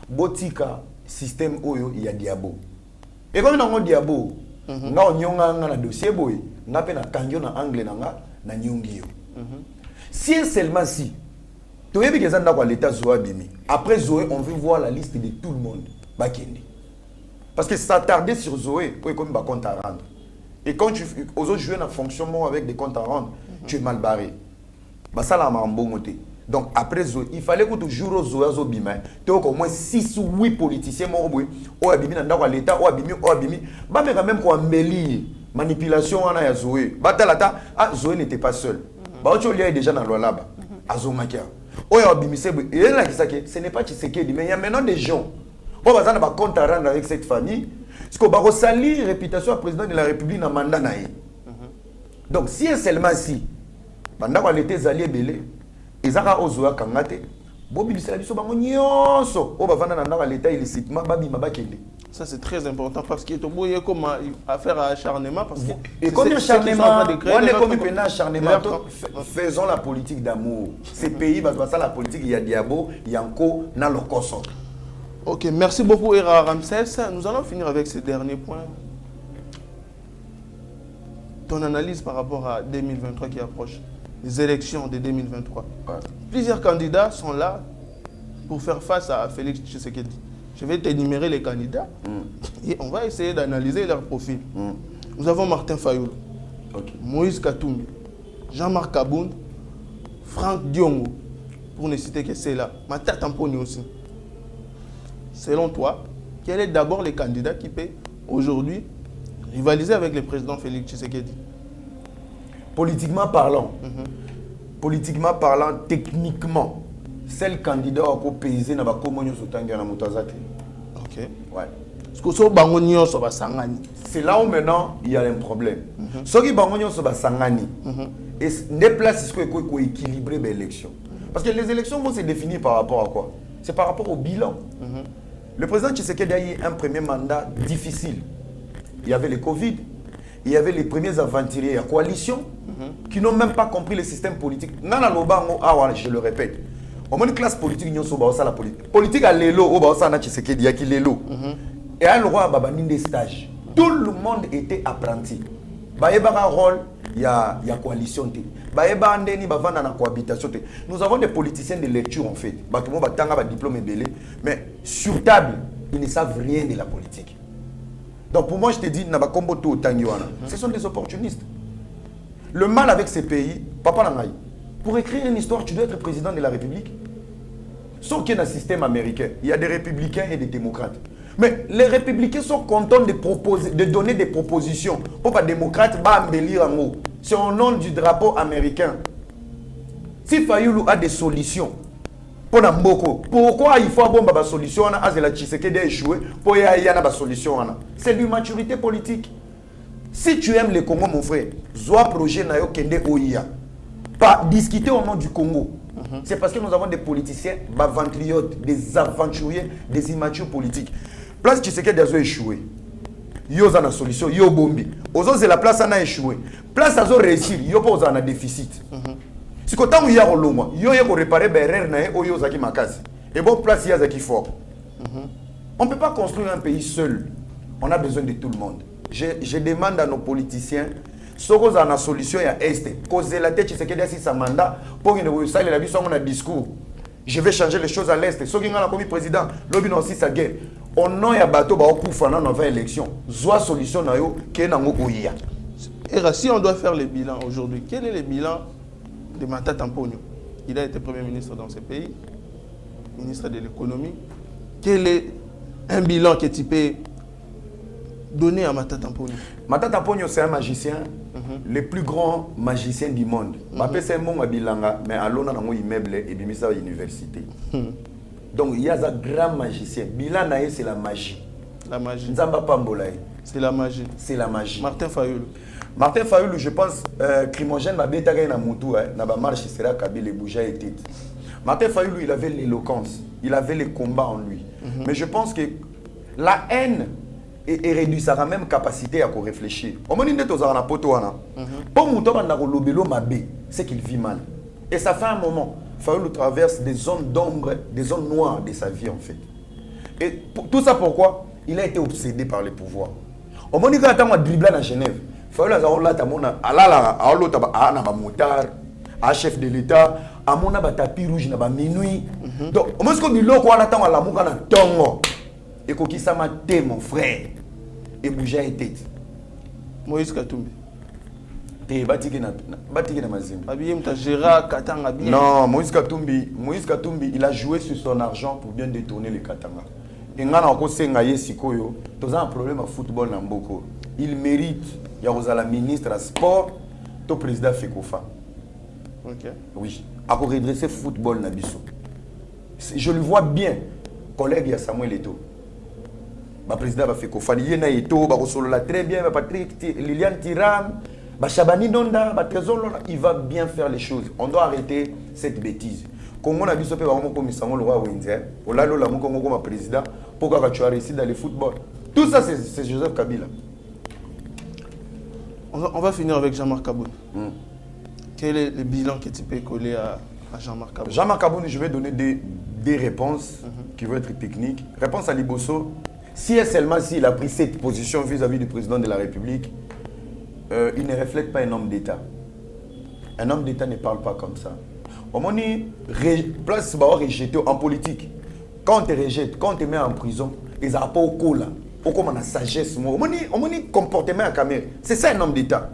Botika système oyo il y a diabo. Et comme on diabo, nga onyonga nga na dossier boy, nga pe na kanjo na anglais na nga na nyongio. Si seulement si toyebi que zanda kwa l'État Zoé bimi. Après Zoé, on veut voir la liste de tout le monde. Bakende. Parce que s'attarder sur Zoé, pour comme ba compte à rendre. Et quand tu aux autres jouer un fonctionnement avec des comptes à rendre, tu es mal barré. Bah ça là m'a embongoté. Donc après Zoé, il fallait que toujours aux Zoé zo bima, tu as au moins 6 ou 8 politiciens moroboué, ou abimi na ndako l'État, ou abimi, bah mais quand même quoi embellir manipulation ana ya Zoé. Bah talata, ah Zoé n'était pas seul. Bah tu lui déjà dans là-bas. Azomakia. Oh ya abimi c'est et là qui ça que ce n'est pas Tshisekedi, mais il y a maintenant des gens. On va avoir compte à rendre avec cette famille. Parce qu'on va salir la réputation du président de la République dans le mandat. Donc, si seulement si, pendant qu'on était alliés belé, ils ont osé kangate, ça c'est très important parce qu'il y a comme affaire à acharnement. Parce que et comme acharnement, on est comme un acharnement, faisons la politique d'amour. Ces pays, ça la politique, il y a diabo, il y a encore dans le coso. Ok, merci beaucoup Era Ramsès. Nous allons finir avec ce dernier point. Ton analyse par rapport à 2023 qui approche, les élections de 2023. Ouais. Plusieurs candidats sont là pour faire face à Félix Tshisekedi. Je vais t'énumérer les candidats et on va essayer d'analyser leur profil. Nous avons Martin Fayoulou, Moïse Katumbi, Jean-Marc Kaboun, Franck Diongo, pour ne citer que c'est là. Mata Tamponi aussi. Selon toi, quel est d'abord le candidat qui peut aujourd'hui rivaliser avec le président Félix Tshisekedi? Politiquement parlant, techniquement, c'est le candidat qui peut peser dans la communauté de Moutazate. Ok. Ouais. C'est là où maintenant il y a un problème. Ceux qui sont Sangani, et des places qui sont équilibrées l'élection. Parce que les élections vont se définir par rapport à quoi? C'est par rapport au bilan. Le président Tshisekedi a eu un premier mandat difficile. Il y avait le Covid, il y avait les premiers aventuriers à coalition qui n'ont même pas compris le système politique. Je le répète. Au moins une classe politique, la politique à l'élo, Tshisekedi a l'élo. Et à le roi Babani des stages. Tout le monde était apprenti. bayeba rôle il y a coalition té bayeba ndeni bavanda na cohabitation té. Nous avons des politiciens de lecture en fait bato mo batanga ba diplôme belé mais sur table ils ne savent rien de la politique. Donc pour moi je te dis na ba kombo to tangiwana ce sont des opportunistes. Le mal avec ces pays papa nangai pour écrire une histoire tu dois être président de la République. Sauf qu'il y a un système américain, il y a des républicains et des démocrates. Mais les républicains sont contents de donner des propositions. Pour les démocrates, embellir en haut. C'est au nom du drapeau américain. Si Fayoulou a des solutions pour Namboko, pourquoi il faut avoir des solutions à la Tshisekedi a échoué pour y avoir des solutions? C'est l'immaturité politique. Si tu aimes le Congo, mon frère, Zoa projet na yo kende oya. Pas discuter au nom du Congo. C'est parce que nous avons des politiciens baventriotes, des aventuriers, des immatures politiques. Place Tshisekedi a échoué. Yo a une solution, yo bombi. Ozo c'est la place a échoué. Place a réussi, yo pas un déficit. Si quand on y a roloma, yo y a réparer berrer na o yo zaki makasi. Et bon place y a zaki fort. On peut pas construire un pays seul. On a besoin de tout le monde. Je demande à nos politiciens si vous avez une solution à Est, cause la tête, c'est que si ça mandat, pour que vous sachiez la vie sur mon discours, je vais changer les choses à l'Est. Si vous avez commis président, l'objet aussi sa guerre. On a un bateau qui a une nouvelle élection. Soit solution qui est dans le pays. Et si on doit faire le bilan aujourd'hui, quel est le bilan de Mata Tamponyo? Il a été Premier ministre dans ce pays, ministre de l'économie. Quel est un bilan que tu peux donner à Mata Tamponyo? Mata Tamponyo, c'est un magicien, le plus grand magicien du monde. C'est un bon bilanga, mais à l'on a un immeuble et bimisa à l'université. Donc il y a un grand magicien. Bilana, c'est la magie. La magie. Nzamba Pambolaï. C'est la magie. C'est la magie. Martin Fayoulou. Martin Fayoulou, je pense, Crimogène m'a bien tagué dans Moutou, dans la marche, il sera Kabyle et Bouja et tête. Martin Fayoulou, il avait l'éloquence, il avait les combats en lui. Mais je pense que la haine et réduit sa même capacité à réfléchir. Au moment où on a un poteau, pour Moutou, c'est qu'il vit mal. Et ça fait un moment. Fayoulou traverse des zones d'ombre, des zones noires de sa vie en fait. Et tout ça pourquoi? Il a été obsédé par le pouvoir. Au moment où il a dribblé à Genève, Fayoulou a un motard, un chef de l'État, a un tapis rouge, a minuit. Donc, au moment où il a un l'amour, il a un tongo. Et qu'il s'est maté, mon frère. Et bouger la tête. Moïse Katumbi. Non, Moïse Katumbi, il a joué sur son argent pour bien détourner les Katanga. Et on a un problème à football. Il mérite, il y a la ministre à sport, le président Fekofa. Oui, à redresser le football. Je le vois bien, collègue, il y a Samuel Eto'o. Le président Fekofa, il y a Eto'o, très bien, Patrick Liliane Tiram. Chabani Donda, il va bien faire les choses. On doit arrêter cette bêtise. Congo n'a pas le roi Windsor, on a le Congo comme président, pourquoi tu as réussi dans le football. Tout ça, c'est Joseph Kabila. On va finir avec Jean-Marc Kaboun. Quel est le bilan que tu peux coller à Jean-Marc Kaboun? Jean-Marc Kaboun, je vais donner des réponses qui vont être techniques. Réponse à Liboso. Si et seulement s'il a pris cette position vis-à-vis du président de la République, il ne reflète pas un homme d'État. Un homme d'État ne parle pas comme ça. Au moment où place rejeté en politique, quand on te rejette, quand on te met en prison, ils n'ont pas au coup là. Au comme la sagesse. Au moment où comportement à caméra, c'est ça un homme d'État.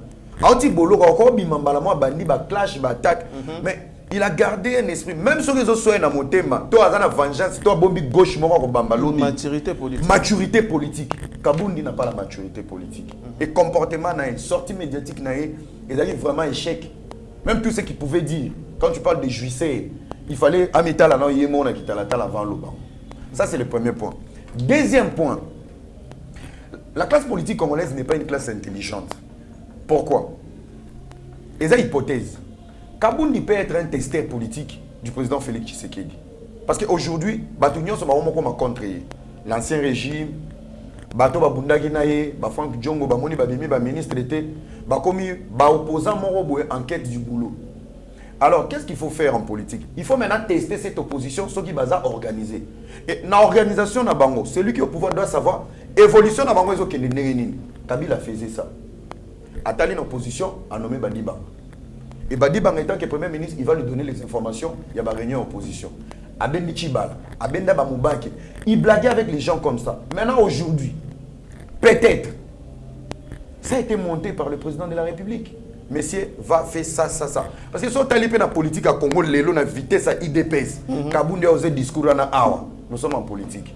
Mais il a gardé un esprit, même sur les autres dans mon thème, toi as la vengeance, toi bombi gauche maturité politique. Maturité politique. Kaboundi n'a pas la maturité politique. Et comportement naïf, sortie médiatique naïf, il a eu vraiment échec. Même tout ce qu'il pouvait dire, quand tu parles de juicé, il fallait amital à l'enyémon qui t'a la tal avant le banc. Ça c'est le premier point. Deuxième point, la classe politique congolaise n'est pas une classe intelligente. Pourquoi? Et ça hypothèse. Kaboundi peut être un testeur politique du président Félix Tshisekedi. Parce qu'aujourd'hui, Batunion se va contrer l'ancien régime, Bato Babundagi Naye, Franck Djongo, Bamoni Babimi, Ministre d'État, Bakomi, opposant Morobo, enquête du boulot. Alors, qu'est-ce qu'il faut faire en politique? Il faut maintenant tester cette opposition, ce qui va organiser. Et dans l'organisation de Bango, celui qui est au pouvoir doit savoir, évolution de Bango, Kabila faisait ça. Attali en opposition a nommé Badiba. Et Badiba, en tant que Premier ministre, il va lui donner les informations. Il y a une réunion opposition. Abendi Chibala, Abenda Bamoubake. Il blaguait avec les gens comme ça. Maintenant, aujourd'hui, peut-être, ça a été monté par le président de la République. Monsieur va faire ça, ça, ça. Parce que si on a la politique à Congo, l'élo na vitesse à IDPS. Kabounde a osé discours à Awa. Nous sommes en politique.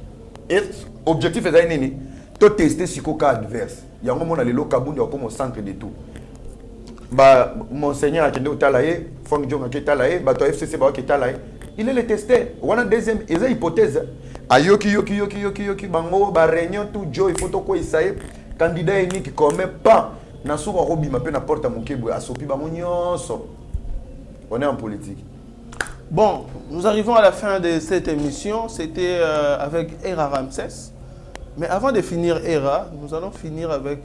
Et l'objectif est de tester ce cas adverse. Il y a un moment où l'élo Kabounde est comme au centre de tout. Bah, monseigneur a été au Talaye, Fong Jong a été au Talaye, Bato FCC a été au Talaye. Il est le testé. On a deuxième hypothèse. Ayoki, bango, ba réunion, tout Joe, il faut tout quoi il s'aille. Candidat unique, quand même pas. On est en politique. Bon, nous arrivons à la fin de cette émission. C'était avec Hera Ramsès. Mais avant de finir Hera, nous allons finir avec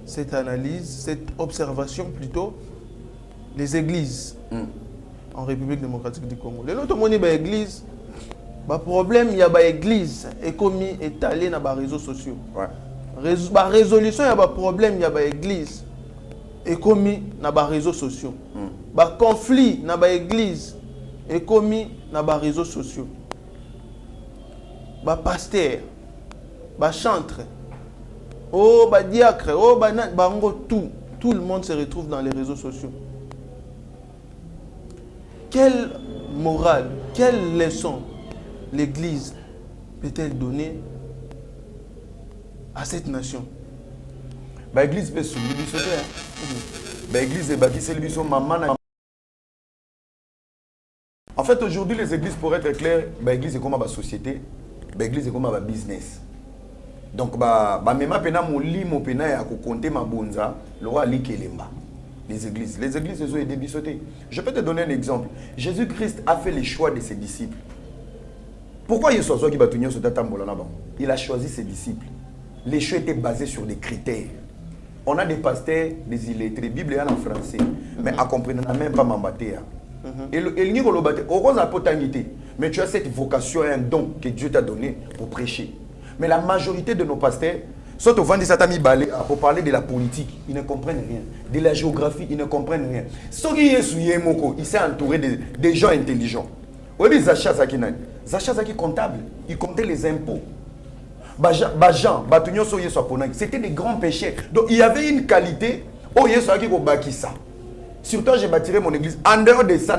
cette analyse, cette observation plutôt, les églises en République démocratique du Congo. Les autres moni ba église, ba problème il y a ba église économie étalée dans ba réseaux sociaux. Ouais. La résolution, il y a un problème, il y a une église. Et commis dans les réseaux sociaux. Le conflit dans l'église est commis dans les réseaux sociaux. Le pasteur, le chantre, le diacre, tout le monde se retrouve dans les réseaux sociaux. Quelle morale, quelle leçon l'église peut-elle donner à cette nation? L'église peut soulever le sauter. L'église est bâtie, c'est le maman. En fait, aujourd'hui, les églises, pour être clair, l'église est comme ma société, l'église est comme ma business. Donc, même pena mon lit, mon pena ya compter ma bonza, le roi li kelemba. Les églises ont été bisotées. Je peux te donner un exemple. Jésus-Christ a fait le choix de ses disciples. Pourquoi il a choisi ses disciples? Les choix étaient basés sur des critères. On a des pasteurs, des illettrés, la Bible est en français, mais à comprendre même pas m'embatter. Et mais tu as cette vocation et un don que Dieu t'a donné pour prêcher. Mais la majorité de nos pasteurs, soit au vent de Satami Balé, pour parler de la politique, ils ne comprennent rien. De la géographie, ils ne comprennent rien. Ce qui est souillé, il s'est entouré de gens intelligents. Oui, Zacha Zaki comptable, il comptait les impôts. C'était des grands péchés. Donc il y avait une qualité. Oh, surtout, j'ai bâti mon église. En dehors de ça,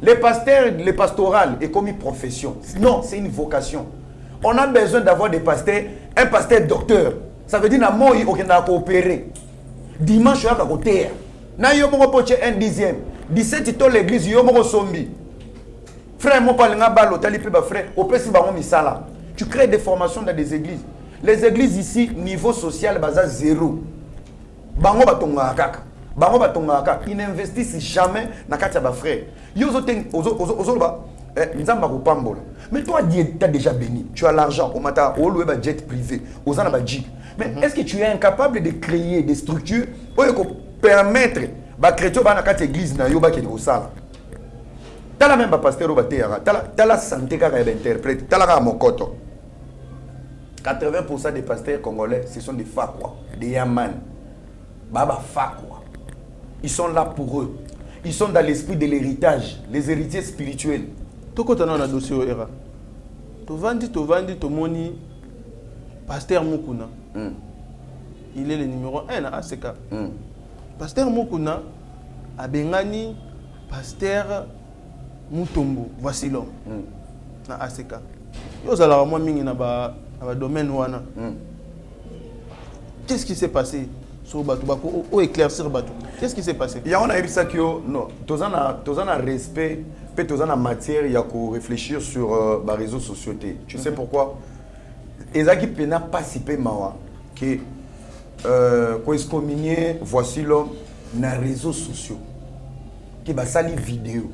les pasteurs, les pastorales est comme une profession. Non, c'est une vocation. On a besoin d'avoir des pasteurs, un pasteur docteur. Ça veut dire qu'il a coopéré. Dimanche, il a coopéré. Il y a un dixième. 17 ans l'église, il y a un sombi. Frère, mon parle frère, tu crées des formations dans des églises. Les églises ici, niveau social, basa zéro. Ils n'investissent jamais dans les frères. Mais toi, tu as déjà béni. Tu as l'argent, tu as un jet privé, mais est-ce que tu es incapable de créer des structures pour permettre aux chrétiens dans l'église de faire tala même pasteur au batéara, tala santé car interprète, tala mokoto. 80% des pasteurs congolais, ce sont des fakwa, des yaman. Baba fakwa. Ils sont là pour eux. Ils sont dans l'esprit de l'héritage, les héritiers spirituels. Tout quand on a un dossier au ERA. Tu vends, tu moni pasteur Mukuna. Il est le numéro 1 à ACK. Pasteur Mukuna a bengani pasteur Mutombo, voici l'homme. Na ACK. Yo zala moi mingi na ba domaine wana. Qu'est-ce qui s'est passé sur bateau ou éclaircir bateau? Qu'est-ce qui s'est passé? Il y a on a eu ça que non, tozana respect, peut tozana matière, il y a qu'on réfléchir sur les réseaux sociaux. Tu sais pourquoi? Ezaki pena participer mawa que quand est-ce communier voici l'homme na réseaux sociaux. Qui va salir vidéo.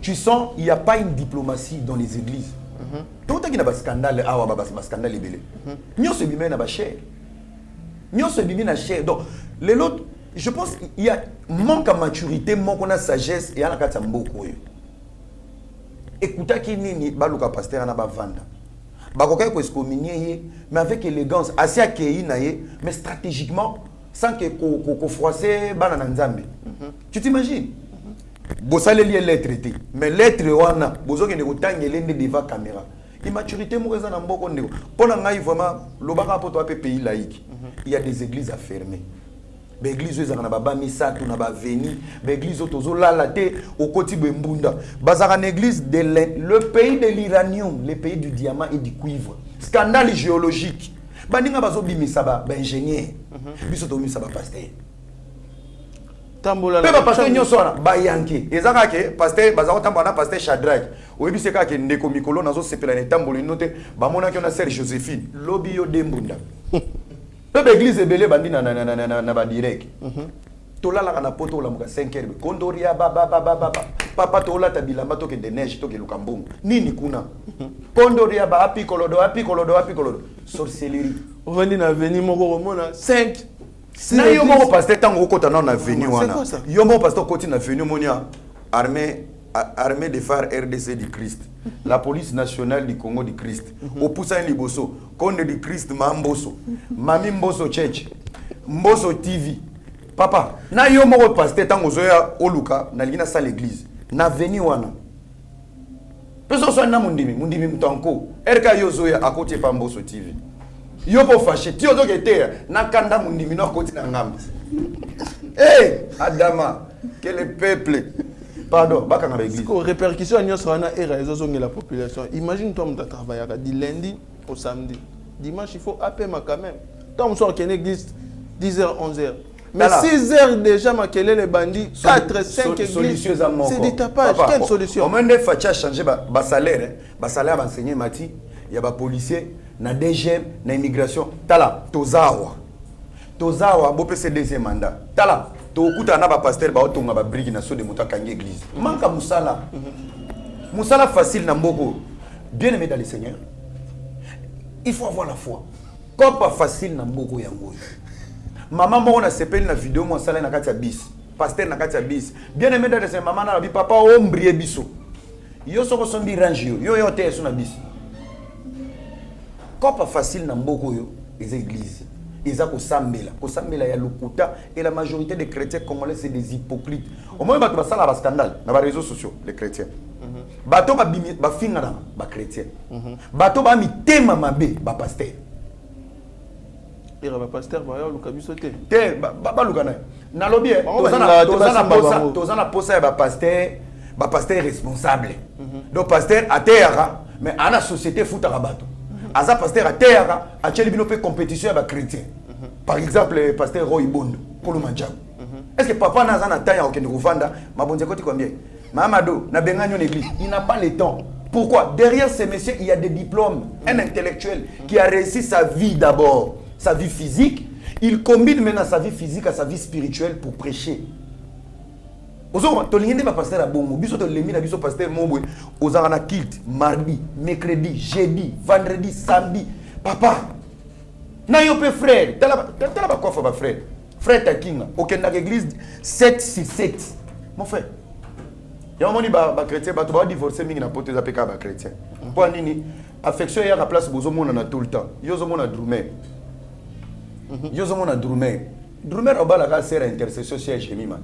Tu sens il n'y a pas une diplomatie dans les églises. Tout le monde a un scandale, un scandale libellé. Nous sommes bien à cher. Nous sommes bien à cher. Donc, les autres, je pense qu'il y a manque de maturité, manque de sagesse et il y a beaucoup. Écoutez qui n'est pas le pasteur à vendre. bakoka ko excommunier mais avec élégance assez accueilli naie mais stratégiquement sans que ko froisser bana na nzambe. Tu t'imagines? Bosaleli est lettre traité mais lettre wana bozoke ne kotangele nde devant caméra. Immaturité mo eza na mboko ndeko. Pona ngai vraiment lobaka poto ape pays laïque. Il y a des églises à fermer. L'église est na baba misatu na ba veni, l'église tozo la te au koti bembunda. Bazara église de le pays de l'uranium, le pays du diamant et du cuivre. Scandale géologique. Baninga bazo bimisa ba ingénieur. Biso to bimisa ba pasteur. Tambola la pasteur nyoso na ba yanke. Ezaka ke pasteur bazako tambola na pasteur Shadrach. Oyebi seka ke ndeko mikolo nazo sepela ne tambolo note ba mona ke na Sœur Joséphine. Lobi yo dembunda. Peuple église belé bandi na ba direct. Tola la kana poto la muka 5h. Kondoria papa tola tabilamba to ke de neige to ke lukambum. Nini kuna? Kondoria ba api kolodo. Sorcellerie. Ovandi na veni moko mona 5. Na yo moko pasteur tango kota na veni wana. Yo moko pasteur koti na veni monia armée des phares RDC du Christ, la police nationale du Congo du Christ, au Poussin Liboso, Conde du Christ Mamboso, Mami Mboso Church, Mboso TV. Papa, na yo moko pasteur tango zoya oluka na lina sa l'église, na veni wana. Peso so na mundimi mtanko, erka yo zoya à côté pa Mboso TV. Yo po fâché, ti ozo ketea na kanda mundimi no côté na ngambi. Eh, Adama, quel peuple. Pardon, baka na l'église. Ko répercussion nyonso wana era ezozonga la population. Imagine toi tu travailles du lundi au samedi. Dimanche il faut appeler quand même. Toi on sort qu'une église 10h 11h. Mais 6h déjà makelé les bandits 4 5 églises. C'est du tapage. Quelle solution? On m'a fait changer ba salaire, ba salaire va enseigner mati, il y a ba policier na DGM na immigration. Tala tozawa. Tozawa bo pese deuxième mandat. Tala tokuta na ba pasteur ba otonga ba brique na so de mota kangi église. Manka musala. Musala facile na mboko. Bien aimé dans le Seigneur. Il faut avoir la foi. Comme pas facile na mboko yango. Maman moko na sepeli na vidéo mo sala na kati ya bis. Pasteur na kati ya bis. Bien aimé dans le Seigneur maman na bi papa ombrie biso. Yo soko sombi range yo yo te so na bis. Comme pas facile na mboko yo les églises. Ils ont Kosambela ya lokuta et la majorité des chrétiens congolais c'est des hypocrites. Au moins bato basala ba scandale na ba réseaux sociaux les chrétiens. Bato ba finga na ba chrétiens. Bato ba mitema mabe ba pasteur. Et ba pasteur ba yo luka biso te. Te ba luka na. Na lobi tozana posa ba pasteur responsable. Donc pasteur à terre mais à la société foutara bato. Aza pasteur à terre a tcheli bino pe compétition avec chrétien. Par exemple pasteur Roy Bondo Kolomanjam. Est-ce que papa n'a pas taille au Kenya Rwanda mabonze koti combien? Mamado na benganyo l'église, il n'a pas le temps. Pourquoi? Derrière ces messieurs, il y a des diplômes, un intellectuel qui a réussi sa vie d'abord, sa vie physique, il combine maintenant sa vie physique à sa vie spirituelle pour prêcher. Ozo to lingende ba pasteur abongo biso to lemi na biso pasteur momwe ozanga na kilt mardi mercredi jeudi vendredi samedi papa na yo pe frère tala ba kofa ba frère takinga okenda l'église 7 sur 7 mon frère ya moni ba chrétien ba to ba divorcer mingi na pote za peka ba chrétien pour nini affection ya la place bozo mona na tout le temps yo zo mona drumer yo zo mona drumer obala ka sera intercession siège man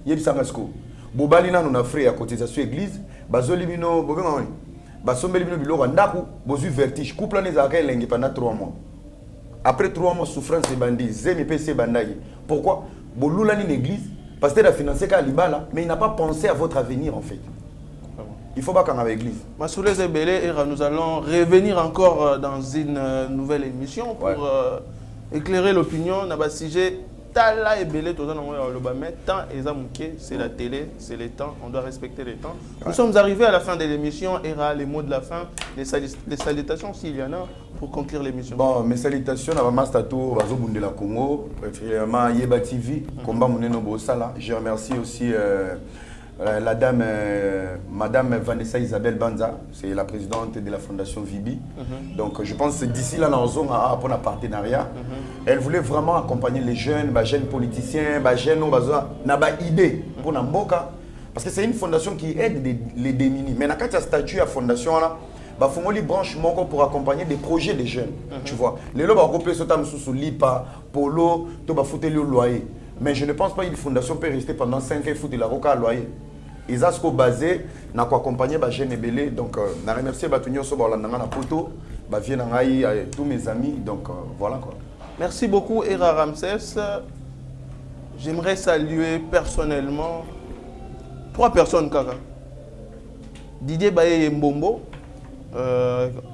yebisanga sko bobali nanu na frère à cotisation église bazoli bino bobenga ngoni basombeli bino biloko ndaku bozu vertige couple ne za ka elenge pendant 3 mois après 3 mois souffrance de bandit zemi pc bandagi pourquoi bolula ni l'église pasteur a financé ka libala mais il n'a pas pensé à votre avenir en fait. Il faut pas qu'on ait l'église. Masoulé Zebele et nous allons revenir encore dans une nouvelle émission pour éclairer l'opinion dans le sujet. Tala et Belé, tout ça, mais temps et Zamouké, c'est la télé, c'est le temps, on doit respecter le temps. Nous sommes arrivés à la fin de l'émission. Era, les mots de la fin, les salutations s'il y en a pour conclure l'émission. Bon, mes salutations à Mastato, à Zobundela Congo, à Yeba TV, Combat Mouneno Bosala. Je remercie aussi la dame, Madame Vanessa Isabelle Banza, c'est la présidente de la fondation Vibi. Donc je pense que d'ici là, nous avons un partenariat. Elle voulait vraiment accompagner les jeunes politiciens, les jeunes qui ont des idées pour Namboka. Parce que c'est une fondation qui aide les démunis. Mais quand il y a un statut à la fondation, bafongoli branche moko pour accompagner des projets des jeunes. Tu vois. Les lobes européens sont sous lipa, polo, to bafuteli au loyer. Mais je ne pense pas qu'une fondation peut rester pendant 5 ans et foutre la roca à loyer. Ils ont basé na ko accompagner ba jeunes belé donc na remercier batunyo so ba landanga na poto ba viennent tous mes amis donc voilà quoi. Merci beaucoup Era Ramsès. J'aimerais saluer personnellement 3 personnes kaka. Didier Baye Mbombo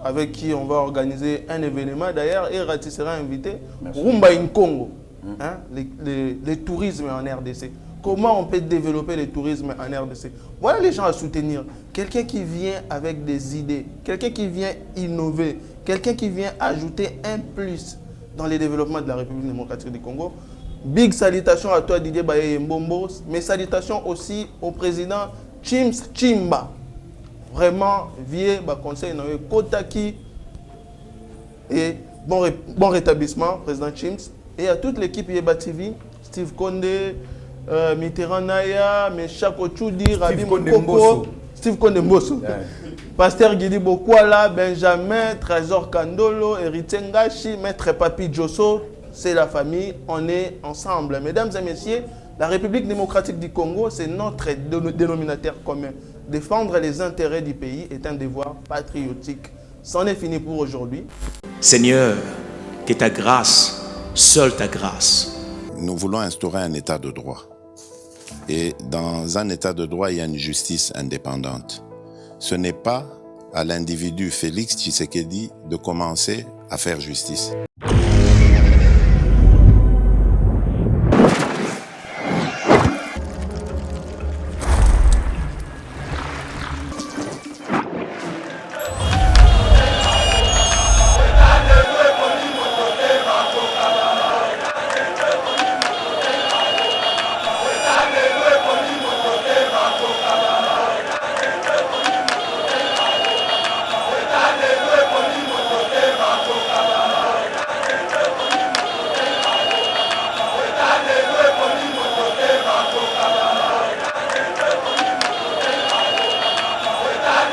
avec qui on va organiser un événement d'ailleurs Era tu seras invité. Rumba in Congo. Hein, les tourismes en RDC. Comment on peut développer le tourisme en RDC? Voilà les gens à soutenir. Quelqu'un qui vient avec des idées, quelqu'un qui vient innover, quelqu'un qui vient ajouter un plus dans le développement de la République démocratique du Congo. Big salutations à toi Didier Baye Mbombo. Mes salutations aussi au président Chims Chimba. Vraiment, vieux conseil Kotaki et bon rétablissement, président Chims. Et à toute l'équipe Yeba TV, Steve Condé, Mitterrand Naya, Meshako Choudi, Rabi Mokoko, Steve Condé Mbosso, Pasteur Guidi Bokwala, Benjamin, Trésor Kandolo, Héritier Ngashi, Maître Papi Djosso, c'est la famille, on est ensemble. Mesdames et messieurs, la République démocratique du Congo, c'est notre dénominateur commun. Défendre les intérêts du pays est un devoir patriotique. C'en est fini pour aujourd'hui. Seigneur, que ta grâce, seule ta grâce. Nous voulons instaurer un état de droit. Et dans un état de droit, il y a une justice indépendante. Ce n'est pas à l'individu Félix Tshisekedi de commencer à faire justice.